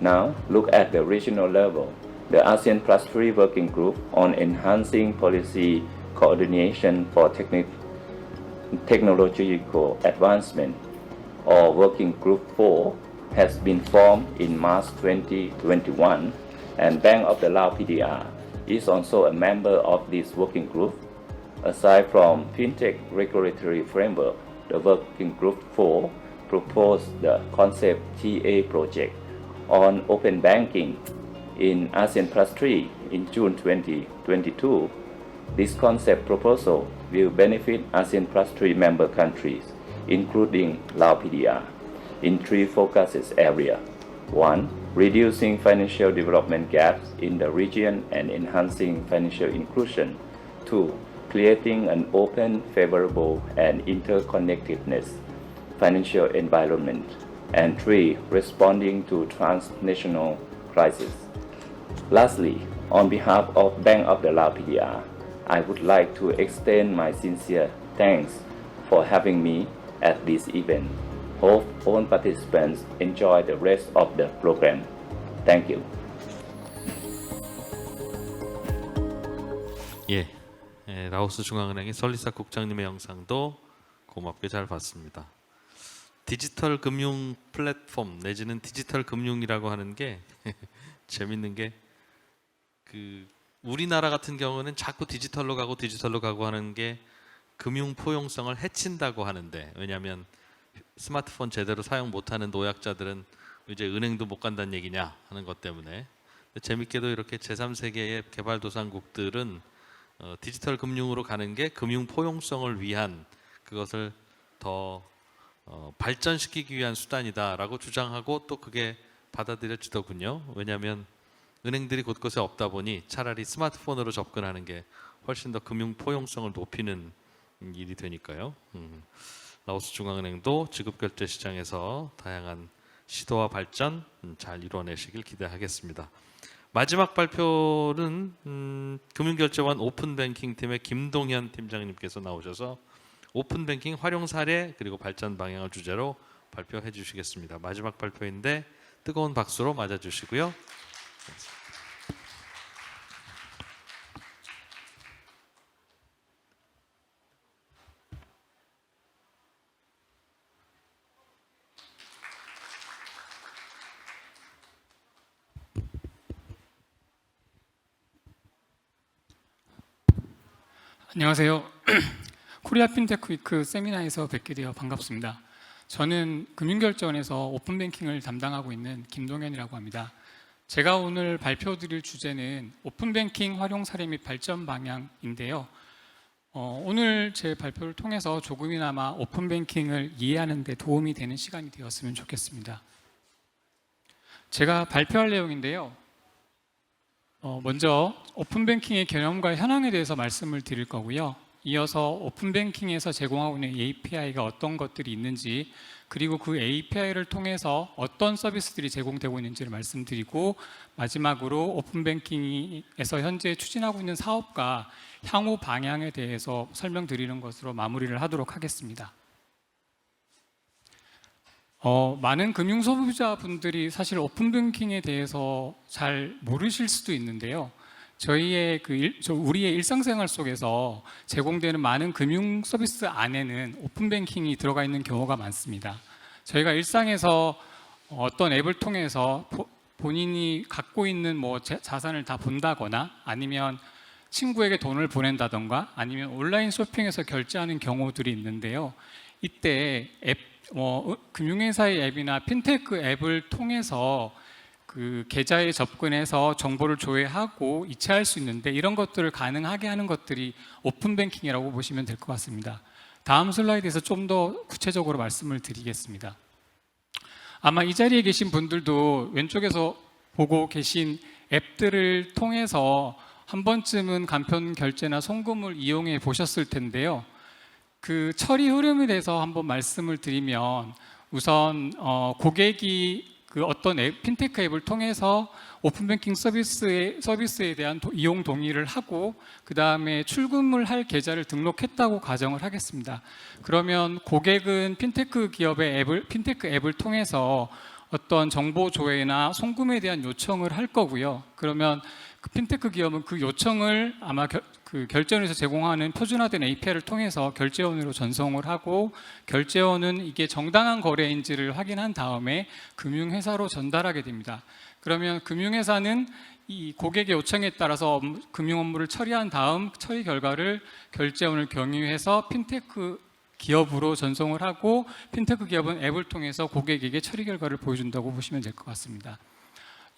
Now, look at the regional level. The ASEAN Plus 3 Working Group on Enhancing Policy Coordination for Technological Advancement, or Working Group 4, has been formed in March 2021, and Bank of the Lao PDR is also a member of this working group. Aside from FinTech Regulatory Framework, the Working Group 4 proposed the concept TA project on open banking in ASEAN Plus 3 in June 2022. This concept proposal will benefit ASEAN Plus 3 member countries, including Lao PDR, in 3 focus areas. 1. Reducing financial development gaps in the region and enhancing financial inclusion. 2. Creating an open, favorable, and interconnectedness financial environment. And 3. Responding to transnational crises. Lastly, on behalf of Bank of the Lao PDR, I would like to extend my sincere thanks for having me at this event. Hope all participants enjoy the rest of the program. Thank you. 예, 라오스 중앙은행의 설리사 국장님의 영상도 고맙게 잘 봤습니다. 디지털 금융 플랫폼 내지는 디지털 금융이라고 하는 게 재밌는 게 우리나라 같은 경우는 자꾸 디지털로 가고 하는 게 금융 포용성을 해친다고 하는데, 왜냐하면 스마트폰 제대로 사용 못하는 노약자들은 이제 은행도 못 간다는 얘기냐 하는 것 때문에. 재밌게도 이렇게 제3세계의 개발도상국들은 디지털 금융으로 가는 게 금융 포용성을 위한, 그것을 더 발전시키기 위한 수단이다라고 주장하고 또 그게 받아들여지더군요. 왜냐하면 은행들이 곳곳에 없다 보니 차라리 스마트폰으로 접근하는 게 훨씬 더 금융 포용성을 높이는 일이 되니까요. 라오스 중앙은행도 지급결제 시장에서 다양한 시도와 발전 잘 이루어내시길 기대하겠습니다. 마지막 발표는 금융결제원 오픈뱅킹 팀의 김동현 팀장님께서 나오셔서 오픈뱅킹 활용 사례 그리고 발전 방향을 주제로 발표해 주시겠습니다. 마지막 발표인데 뜨거운 박수로 맞아주시고요. 안녕하세요. 코리아 핀테크 위크 세미나에서 뵙게 되어 반갑습니다. 저는 금융결제원에서 오픈뱅킹을 담당하고 있는 김동현이라고 합니다. 제가 오늘 발표드릴 주제는 오픈뱅킹 활용 사례 및 발전 방향인데요. 오늘 제 발표를 통해서 조금이나마 오픈뱅킹을 이해하는 데 도움이 되는 시간이 되었으면 좋겠습니다. 제가 발표할 내용인데요. 먼저 오픈뱅킹의 개념과 현황에 대해서 말씀을 드릴 거고요. 이어서 오픈뱅킹에서 제공하고 있는 API가 어떤 것들이 있는지, 그리고 그 API를 통해서 어떤 서비스들이 제공되고 있는지를 말씀드리고, 마지막으로 오픈뱅킹에서 현재 추진하고 있는 사업과 향후 방향에 대해서 설명드리는 것으로 마무리를 하도록 하겠습니다. 많은 금융 소비자분들이 사실 오픈뱅킹에 대해서 잘 모르실 수도 있는데요. 우리의 일상생활 속에서 제공되는 많은 금융 서비스 안에는 오픈뱅킹이 들어가 있는 경우가 많습니다. 저희가 일상에서 어떤 앱을 통해서 본인이 갖고 있는 자산을 다 본다거나, 아니면 친구에게 돈을 보낸다던가, 아니면 온라인 쇼핑에서 결제하는 경우들이 있는데요. 이때 금융회사의 앱이나 핀테크 앱을 통해서 그 계좌에 접근해서 정보를 조회하고 이체할 수 있는데, 이런 것들을 가능하게 하는 것들이 오픈뱅킹이라고 보시면 될 것 같습니다. 다음 슬라이드에서 좀 더 구체적으로 말씀을 드리겠습니다. 아마 이 자리에 계신 분들도 왼쪽에서 보고 계신 앱들을 통해서 한 번쯤은 간편 결제나 송금을 이용해 보셨을 텐데요. 그 처리 흐름에 대해서 한번 말씀을 드리면, 우선 고객이 그 어떤 핀테크 앱을 통해서 오픈뱅킹 서비스에 대한 이용 동의를 하고, 그 다음에 출금을 할 계좌를 등록했다고 가정을 하겠습니다. 그러면 고객은 핀테크 앱을 통해서 어떤 정보 조회나 송금에 대한 요청을 할 거고요. 그러면 그 핀테크 기업은 그 요청을 아마 그 결제원에서 제공하는 표준화된 API를 통해서 결제원으로 전송을 하고, 결제원은 이게 정당한 거래인지를 확인한 다음에 금융회사로 전달하게 됩니다. 그러면 금융회사는 이 고객의 요청에 따라서 금융 업무를 처리한 다음 처리 결과를 결제원을 경유해서 핀테크 기업으로 전송을 하고, 핀테크 기업은 앱을 통해서 고객에게 처리 결과를 보여준다고 보시면 될 것 같습니다.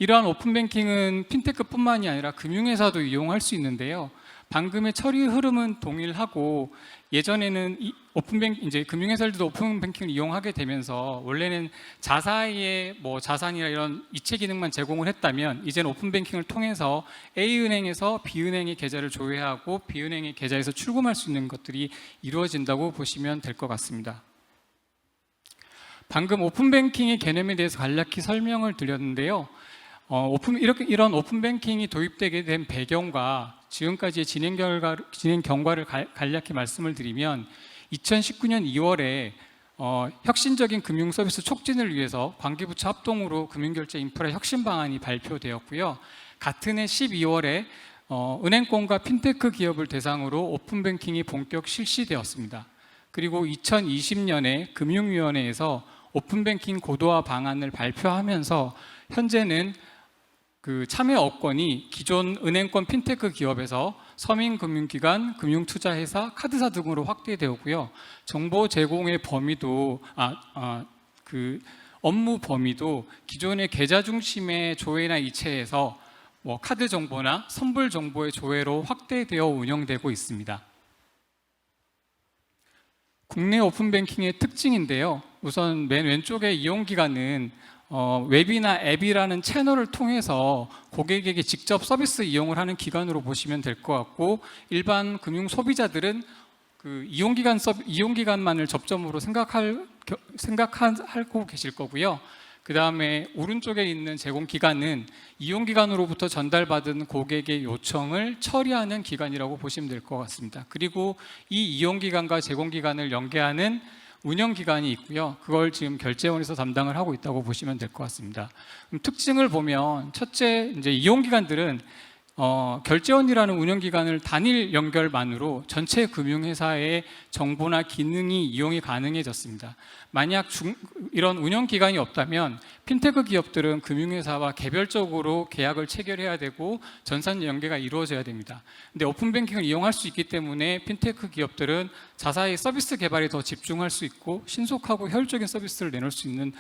이러한 오픈뱅킹은 핀테크뿐만이 아니라 금융회사도 이용할 수 있는데요. 방금의 처리 흐름은 동일하고, 예전에는 이제 금융회사들도 오픈뱅킹을 이용하게 되면서 원래는 자사의 자산이나 이런 이체 기능만 제공을 했다면, 이제는 오픈뱅킹을 통해서 A은행에서 B은행의 계좌를 조회하고 B은행의 계좌에서 출금할 수 있는 것들이 이루어진다고 보시면 될 것 같습니다. 방금 오픈뱅킹의 개념에 대해서 간략히 설명을 드렸는데요. 이런 오픈뱅킹이 도입되게 된 배경과 지금까지의 진행 경과를 간략히 말씀을 드리면, 2019년 2월에 혁신적인 금융 서비스 촉진을 위해서 관계부처 합동으로 금융결제 인프라 혁신 방안이 발표되었고요. 같은 해 12월에 은행권과 핀테크 기업을 대상으로 오픈뱅킹이 본격 실시되었습니다. 그리고 2020년에 금융위원회에서 오픈뱅킹 고도화 방안을 발표하면서 현재는 그 참여 업권이 기존 은행권 핀테크 기업에서 서민금융기관, 금융투자회사, 카드사 등으로 확대되었고요. 정보 제공의 범위도 그 업무 범위도 기존의 계좌 중심의 조회나 이체에서 카드 정보나 선불 정보의 조회로 확대되어 운영되고 있습니다. 국내 오픈뱅킹의 특징인데요. 우선 맨 왼쪽의 이용기간은 웹이나 앱이라는 채널을 통해서 고객에게 직접 서비스 이용을 하는 기관으로 보시면 될 것 같고, 일반 금융 소비자들은 그 이용기간만을 접점으로 생각하고 계실 거고요. 그 다음에 오른쪽에 있는 제공기관은 이용기관으로부터 전달받은 고객의 요청을 처리하는 기관이라고 보시면 될 것 같습니다. 그리고 이 이용기관과 제공기관을 연계하는 운영기관이 있고요. 그걸 지금 결제원에서 담당을 하고 있다고 보시면 될 것 같습니다. 그럼 특징을 보면, 첫째, 이제 이용기관들은 결제원이라는 운영기관을 단일 연결만으로 전체 금융회사의 정보나 기능이 이용이 가능해졌습니다. 만약 이런 운영기관이 없다면 핀테크 기업들은 금융회사와 개별적으로 계약을 체결해야 되고 전산 연계가 이루어져야 됩니다. 근데 오픈뱅킹을 이용할 수 있기 때문에 핀테크 기업들은 자사의 서비스 개발에 더 집중할 수 있고 신속하고 효율적인 서비스를 내놓을 수 있는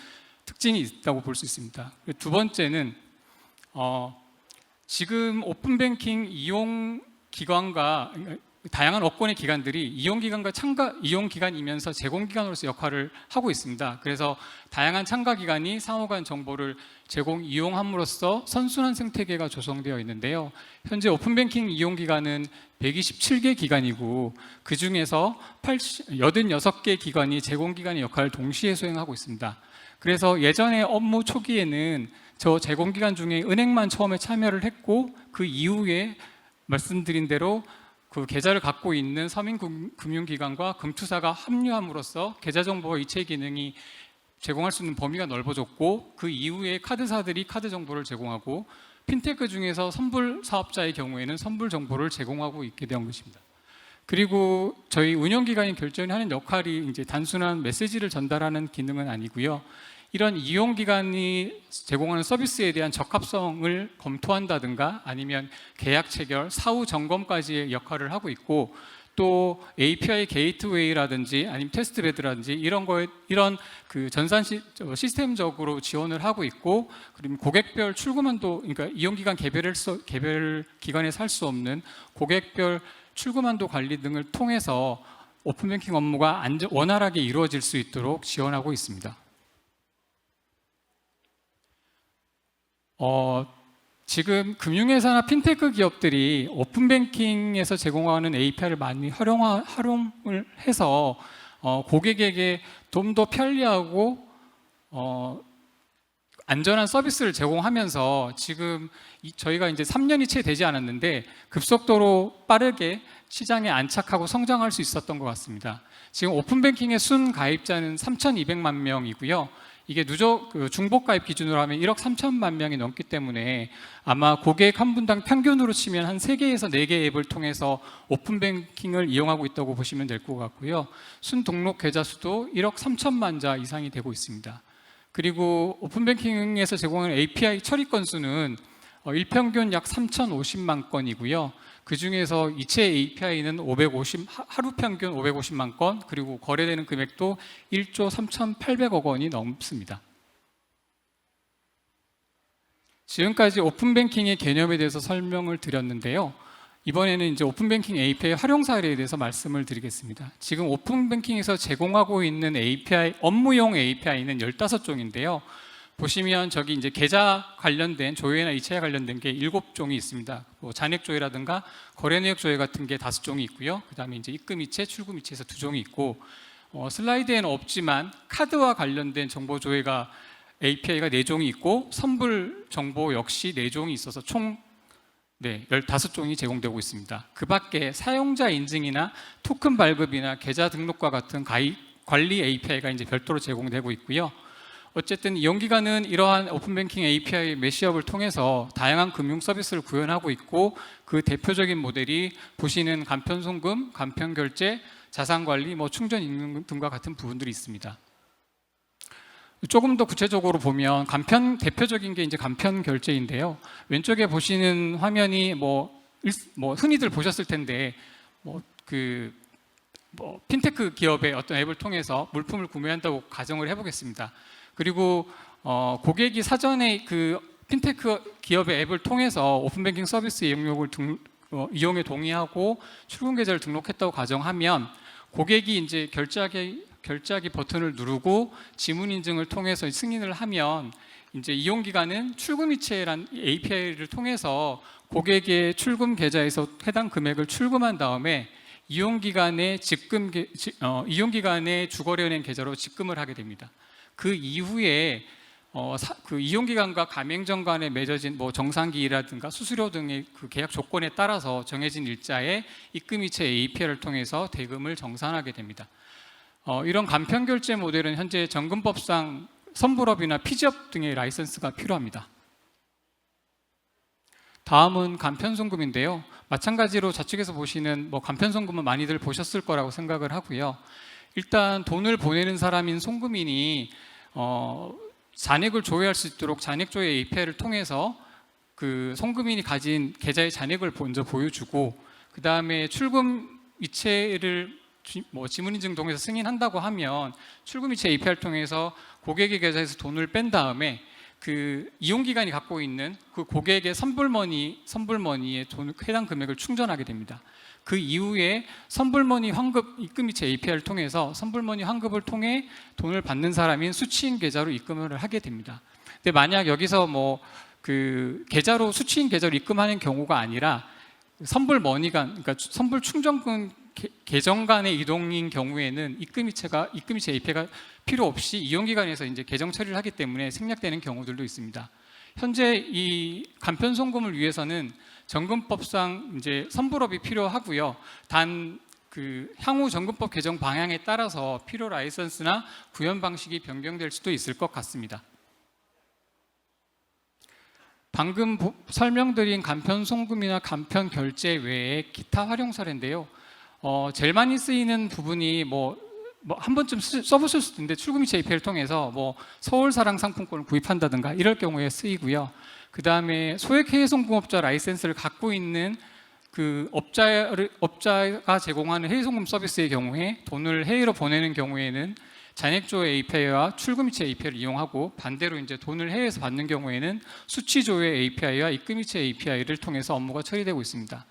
특징이 있다고 볼 수 있습니다. 두 번째는 지금 오픈뱅킹 이용 기관과 다양한 업권의 기관들이 이용 기관과 이용 기관이면서 제공 기관으로서 역할을 하고 있습니다. 그래서 다양한 참가 기관이 상호 간 정보를 이용함으로써 선순환 생태계가 조성되어 있는데요. 현재 오픈뱅킹 이용 기관은 127개 기관이고 그 중에서 86개 기관이 제공 기관의 역할을 동시에 수행하고 있습니다. 그래서 예전에 업무 초기에는 저 제공기관 중에 은행만 처음에 참여를 했고 그 이후에 말씀드린 대로 그 계좌를 갖고 있는 서민금융기관과 금투사가 합류함으로써 계좌정보와 이체 기능이 제공할 수 있는 범위가 넓어졌고 그 이후에 카드사들이 카드 정보를 제공하고 핀테크 중에서 선불 사업자의 경우에는 선불 정보를 제공하고 있게 된 것입니다. 그리고 저희 운영기관인 결제원이 하는 역할이 이제 단순한 메시지를 전달하는 기능은 아니고요. 이런 이용기관이 제공하는 서비스에 대한 적합성을 검토한다든가 아니면 계약 체결, 사후 점검까지의 역할을 하고 있고 또 API 게이트웨이라든지 아니면 테스트베드라든지 이런 그 전산 시스템적으로 지원을 하고 있고 그리고 고객별 출구만도 그러니까 이용기관 개별 기관에서 할 수 없는 고객별 출구만도 관리 등을 통해서 오픈뱅킹 업무가 원활하게 이루어질 수 있도록 지원하고 있습니다. 지금 금융회사나 핀테크 기업들이 오픈뱅킹에서 제공하는 API를 많이 활용을 해서 고객에게 좀 더 편리하고 안전한 서비스를 제공하면서 지금 저희가 이제 3년이 채 되지 않았는데 급속도로 빠르게 시장에 안착하고 성장할 수 있었던 것 같습니다. 지금 오픈뱅킹의 순 가입자는 3,200만 명이고요. 이게 중복 가입 기준으로 하면 1억 3천만 명이 넘기 때문에 아마 고객 한 분당 평균으로 치면 한 3개에서 4개 앱을 통해서 오픈뱅킹을 이용하고 있다고 보시면 될 것 같고요. 순 등록 계좌 수도 1억 3천만 자 이상이 되고 있습니다. 그리고 오픈뱅킹에서 제공하는 API 처리 건수는 일평균 약 3,050만 건이고요. 그 중에서 이체 API는 하루 평균 550만 건, 그리고 거래되는 금액도 1조 3,800억 원이 넘습니다. 지금까지 오픈뱅킹의 개념에 대해서 설명을 드렸는데요. 이번에는 이제 오픈뱅킹 API 활용 사례에 대해서 말씀을 드리겠습니다. 지금 오픈뱅킹에서 제공하고 있는 API, 업무용 API는 15종인데요. 보시면 저기 이제 계좌 관련된 조회나 이체에 관련된 게 7종이 있습니다. 뭐 잔액 조회라든가 거래 내역 조회 같은 게 5종이 있고요. 그다음에 이제 입금 이체, 출금 이체에서 2종이 있고 슬라이드에는 없지만 카드와 관련된 정보 조회가 API가 4종이 있고 선불 정보 역시 4종이 있어서 총 15종이 제공되고 있습니다. 그 밖에 사용자 인증이나 토큰 발급이나 계좌 등록과 같은 관리 API가 이제 별도로 제공되고 있고요. 어쨌든 이용기관은 이러한 오픈뱅킹 API 매시업을 통해서 다양한 금융 서비스를 구현하고 있고 그 대표적인 모델이 보시는 간편송금, 간편결제, 자산관리, 충전 임금 등과 같은 부분들이 있습니다. 조금 더 구체적으로 보면 대표적인 게 이제 간편결제인데요. 왼쪽에 보시는 화면이 흔히들 보셨을 텐데 핀테크 기업의 어떤 앱을 통해서 물품을 구매한다고 가정을 해보겠습니다. 그리고 고객이 사전에 그 핀테크 기업의 앱을 통해서 오픈뱅킹 서비스 이용에 동의하고 출금 계좌를 등록했다고 가정하면 고객이 이제 결제하기 버튼을 누르고 지문 인증을 통해서 승인을 하면 이제 이용 기관은 출금 이체란 API를 통해서 고객의 출금 계좌에서 해당 금액을 출금한 다음에 이용 기관의 주거래은행 계좌로 직금을 하게 됩니다. 그 이후에 그 이용기관과 가맹점 간에 맺어진 정상기일이라든가 수수료 등의 그 계약 조건에 따라서 정해진 일자에 입금이체 API를 통해서 대금을 정산하게 됩니다. 이런 간편결제 모델은 현재 정금법상 선불업이나 피지업 등의 라이선스가 필요합니다. 다음은 간편송금인데요. 마찬가지로 좌측에서 보시는 뭐 간편송금은 많이들 보셨을 거라고 생각을 하고요. 일단 돈을 보내는 사람인 송금인이 잔액을 조회할 수 있도록 잔액조회 API를 통해서 그 송금인이 가진 계좌의 잔액을 먼저 보여주고, 그 다음에 출금 이체를 지문인증 통해서 승인한다고 하면 출금 이체 API를 통해서 고객의 계좌에서 돈을 뺀 다음에 그 이용기관이 갖고 있는 그 고객의 선불머니에 해당 금액을 충전하게 됩니다. 그 이후에 선불머니 환급 입금이체 API를 통해서 선불머니 환급을 통해 돈을 받는 사람인 수취인 계좌로 입금을 하게 됩니다. 근데 만약 여기서 뭐 그 계좌로 수취인 계좌로 입금하는 경우가 아니라 선불머니가, 그러니까 선불 충전금 계정 간의 이동인 경우에는 입금이체 API가 필요 없이 이용기관에서 이제 계정 처리를 하기 때문에 생략되는 경우들도 있습니다. 현재 이 간편송금을 위해서는 정금법상 이제 선불업이 필요하고요. 단 그 향후 정금법 개정 방향에 따라서 필요 라이선스나 구현 방식이 변경될 수도 있을 것 같습니다. 방금 설명드린 간편송금이나 간편결제 외에 기타 활용 사례인데요. 제일 많이 쓰이는 부분이 한 번쯤 써보실 수도 있는데 출금이체 API를 통해서 뭐 서울사랑 상품권을 구입한다든가 이럴 경우에 쓰이고요. 그 다음에 소액해외송금업자 라이센스를 갖고 있는 그 업자가 제공하는 해외송금 서비스의 경우에 돈을 해외로 보내는 경우에는 잔액조회 API와 출금이체 API를 이용하고, 반대로 이제 돈을 해외에서 받는 경우에는 수취조회 API와 입금이체 API를 통해서 업무가 처리되고 있습니다.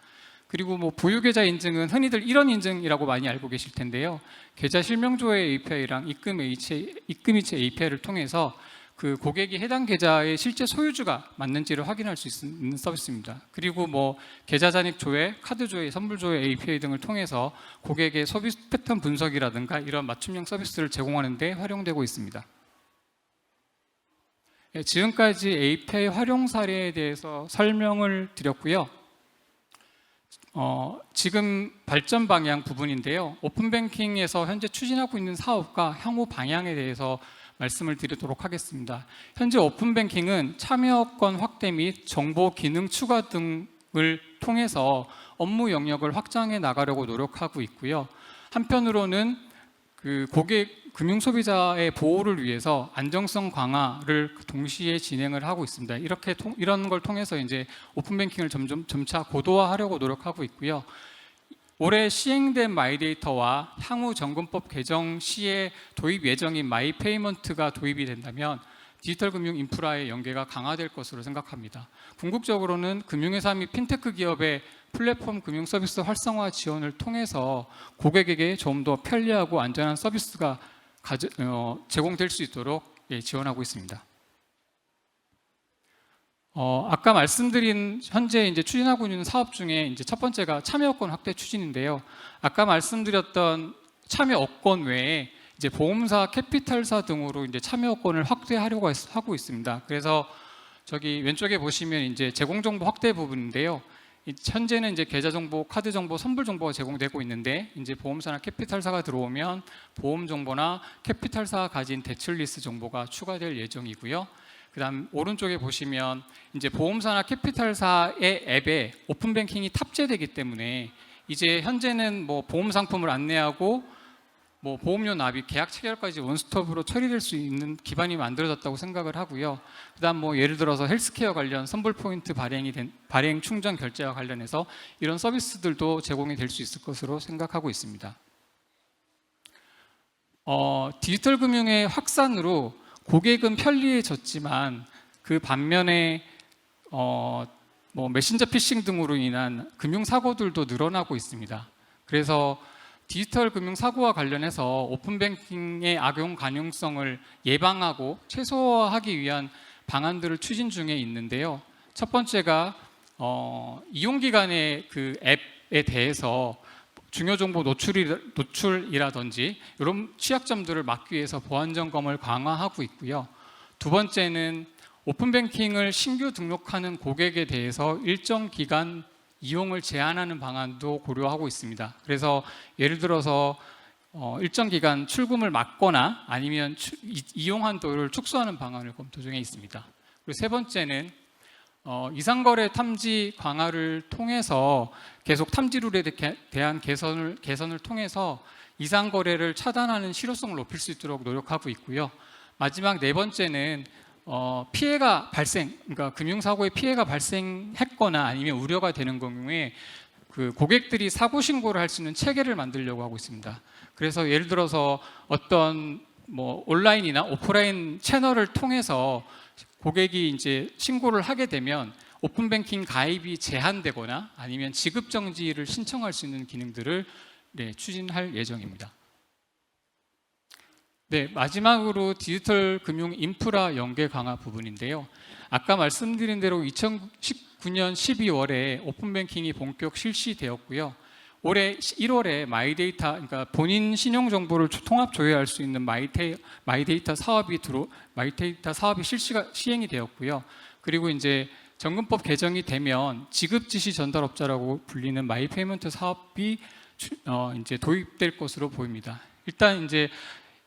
그리고 뭐 보유계좌 인증은 흔히들 일원 인증이라고 많이 알고 계실 텐데요. 계좌 실명조회 API랑 입금이체 API를 통해서 그 고객이 해당 계좌의 실제 소유주가 맞는지를 확인할 수 있는 서비스입니다. 그리고 뭐 계좌 잔액 조회, 카드 조회, 선불 조회 API 등을 통해서 고객의 소비 패턴 분석이라든가 이런 맞춤형 서비스를 제공하는 데 활용되고 있습니다. 지금까지 API 활용 사례에 대해서 설명을 드렸고요. 지금 발전 방향 부분인데요. 오픈뱅킹에서 현재 추진하고 있는 사업과 향후 방향에 대해서 말씀을 드리도록 하겠습니다. 현재 오픈뱅킹은 참여권 확대 및 정보 기능 추가 등을 통해서 업무 영역을 확장해 나가려고 노력하고 있고요. 한편으로는 그 고객 금융 소비자의 보호를 위해서 안정성 강화를 동시에 진행을 하고 있습니다. 이런 걸 통해서 이제 오픈뱅킹을 점차 고도화하려고 노력하고 있고요. 올해 시행된 마이데이터와 향후 정금법 개정 시에 도입 예정인 마이페이먼트가 도입이 된다면 디지털 금융 인프라의 연계가 강화될 것으로 생각합니다. 궁극적으로는 금융회사 및 핀테크 기업의 플랫폼 금융 서비스 활성화 지원을 통해서 고객에게 좀 더 편리하고 안전한 서비스가 제공될 수 있도록 지원하고 있습니다. 아까 말씀드린 현재 이제 추진하고 있는 사업 중에 이제 첫 번째가 참여권 확대 추진인데요. 아까 말씀드렸던 참여권 외에 이제 보험사, 캐피탈사 등으로 이제 참여권을 확대하려고 하고 있습니다. 그래서 저기 왼쪽에 보시면 이제 제공 정보 확대 부분인데요. 현재는 이제 계좌 정보, 카드 정보, 선불 정보가 제공되고 있는데 이제 보험사나 캐피탈사가 들어오면 보험 정보나 캐피탈사가 가진 대출 리스 정보가 추가될 예정이고요. 그다음 오른쪽에 보시면 이제 보험사나 캐피탈사의 앱에 오픈뱅킹이 탑재되기 때문에 이제 현재는 뭐 보험 상품을 안내하고 뭐 보험료 납입, 계약 체결까지 원스톱으로 처리될 수 있는 기반이 만들어졌다고 생각을 하고요. 그다음 뭐 예를 들어서 헬스케어 관련 선불 포인트 발행 충전 결제와 관련해서 이런 서비스들도 제공이 될 수 있을 것으로 생각하고 있습니다. 디지털 금융의 확산으로 고객은 편리해졌지만 그 반면에 뭐 메신저 피싱 등으로 인한 금융 사고들도 늘어나고 있습니다. 그래서 디지털 금융 사고와 관련해서 오픈뱅킹의 악용 가능성을 예방하고 최소화하기 위한 방안들을 추진 중에 있는데요. 첫 번째가 이용기관의 그 앱에 대해서 중요 정보 노출이라든지 이런 취약점들을 막기 위해서 보안 점검을 강화하고 있고요. 두 번째는 오픈뱅킹을 신규 등록하는 고객에 대해서 일정 기간 이용을 제한하는 방안도 고려하고 있습니다. 그래서 예를 들어서 일정 기간 출금을 막거나 아니면 이용 한도를 축소하는 방안을 검토 중에 있습니다. 그리고 세 번째는 이상거래 탐지 강화를 통해서 계속 탐지룰에 대한 개선을 통해서 이상거래를 차단하는 실효성을 높일 수 있도록 노력하고 있고요. 마지막 네 번째는 피해가 그러니까 금융사고의 피해가 발생했거나 아니면 우려가 되는 경우에 그 고객들이 사고 신고를 할 수 있는 체계를 만들려고 하고 있습니다. 그래서 예를 들어서 어떤 뭐 온라인이나 오프라인 채널을 통해서 고객이 이제 신고를 하게 되면 오픈뱅킹 가입이 제한되거나 아니면 지급 정지를 신청할 수 있는 기능들을 추진할 예정입니다. 네, 마지막으로 디지털 금융 인프라 연계 강화 부분인데요. 아까 말씀드린 대로 2019년 12월에 오픈뱅킹이 본격 실시되었고요. 올해 1월에 마이데이터, 그러니까 본인 신용 정보를 통합 조회할 수 있는 마이데이터 사업이 시행이 되었고요. 그리고 이제 정금법 개정이 되면 지급 지시 전달업자라고 불리는 마이페이먼트 사업이 이제 도입될 것으로 보입니다. 일단 이제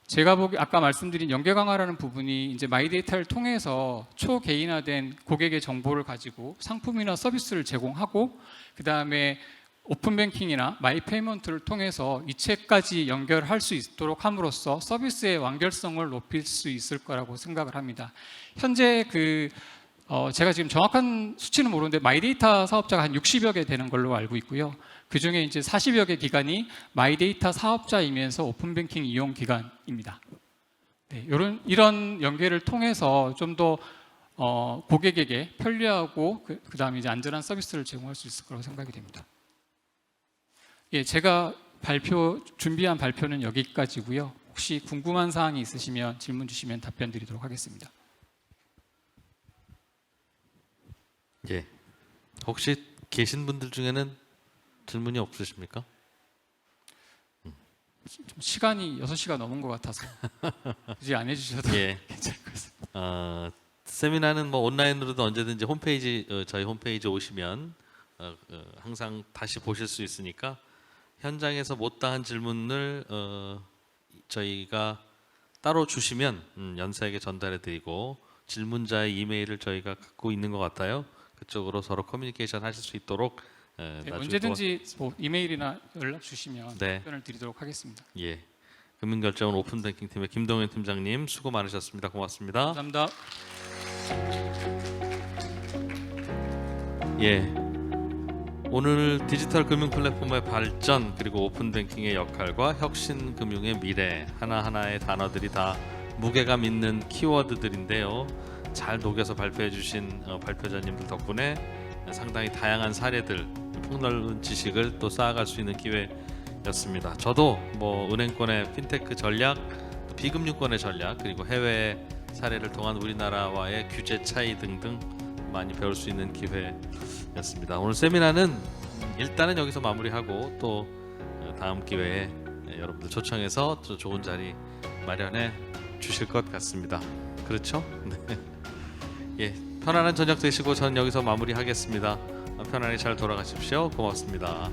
제가 보기 아까 말씀드린 연계 강화라는 부분이 이제 마이데이터를 통해서 초개인화된 고객의 정보를 가지고 상품이나 서비스를 제공하고 그 다음에 오픈뱅킹이나 마이페이먼트를 통해서 이체까지 연결할 수 있도록 함으로써 서비스의 완결성을 높일 수 있을 거라고 생각을 합니다. 현재 제가 지금 정확한 수치는 모르는데 마이데이터 사업자가 한 60여 개 되는 걸로 알고 있고요. 그 중에 이제 40여 개 기관이 마이데이터 사업자이면서 오픈뱅킹 이용 기관입니다. 네, 이런 연계를 통해서 좀 더 고객에게 편리하고 그다음에 이제 안전한 서비스를 제공할 수 있을 거라고 생각이 됩니다. 예, 제가 준비한 발표는 여기까지고요. 혹시 궁금한 사항이 있으시면 질문 주시면 답변 드리도록 하겠습니다. 예. 혹시 계신 분들 중에는 질문이 없으십니까? 좀 시간이 6시가 넘은 것 같아서 굳이 안 해주셔도 예. 괜찮을 것 같습니다. 세미나는 뭐 온라인으로도 언제든지 저희 홈페이지 오시면 항상 다시 보실 수 있으니까 현장에서 못다한 질문을 저희가 따로 주시면 연사에게 전달해드리고 질문자의 이메일을 저희가 갖고 있는 것 같아요. 그쪽으로 서로 커뮤니케이션 하실 수 있도록 네, 언제든지 뭐 이메일이나 연락 주시면 네. 답변을 드리도록 하겠습니다. 예. 금융결정은 오픈뱅킹 팀의 김동현 팀장님 수고 많으셨습니다. 고맙습니다. 감사합니다. 예. 오늘 디지털 금융 플랫폼의 발전 그리고 오픈뱅킹의 역할과 혁신 금융의 미래 하나하나의 단어들이 다 무게감 있는 키워드들인데요. 잘 녹여서 발표해 주신 발표자님들 덕분에 상당히 다양한 사례들, 폭넓은 지식을 또 쌓아갈 수 있는 기회였습니다. 저도 뭐 은행권의 핀테크 전략, 또 비금융권의 전략, 그리고 해외 사례를 통한 우리나라와의 규제 차이 등등 많이 배울 수 있는 기회였습니다. 오늘 세미나는 일단은 여기서 마무리하고 또 다음 기회에 여러분들 초청해서 또 좋은 자리 마련해 주실 것 같습니다. 그렇죠? 네. 예, 편안한 저녁 되시고 전 여기서 마무리하겠습니다. 편안히 잘 돌아가십시오. 고맙습니다.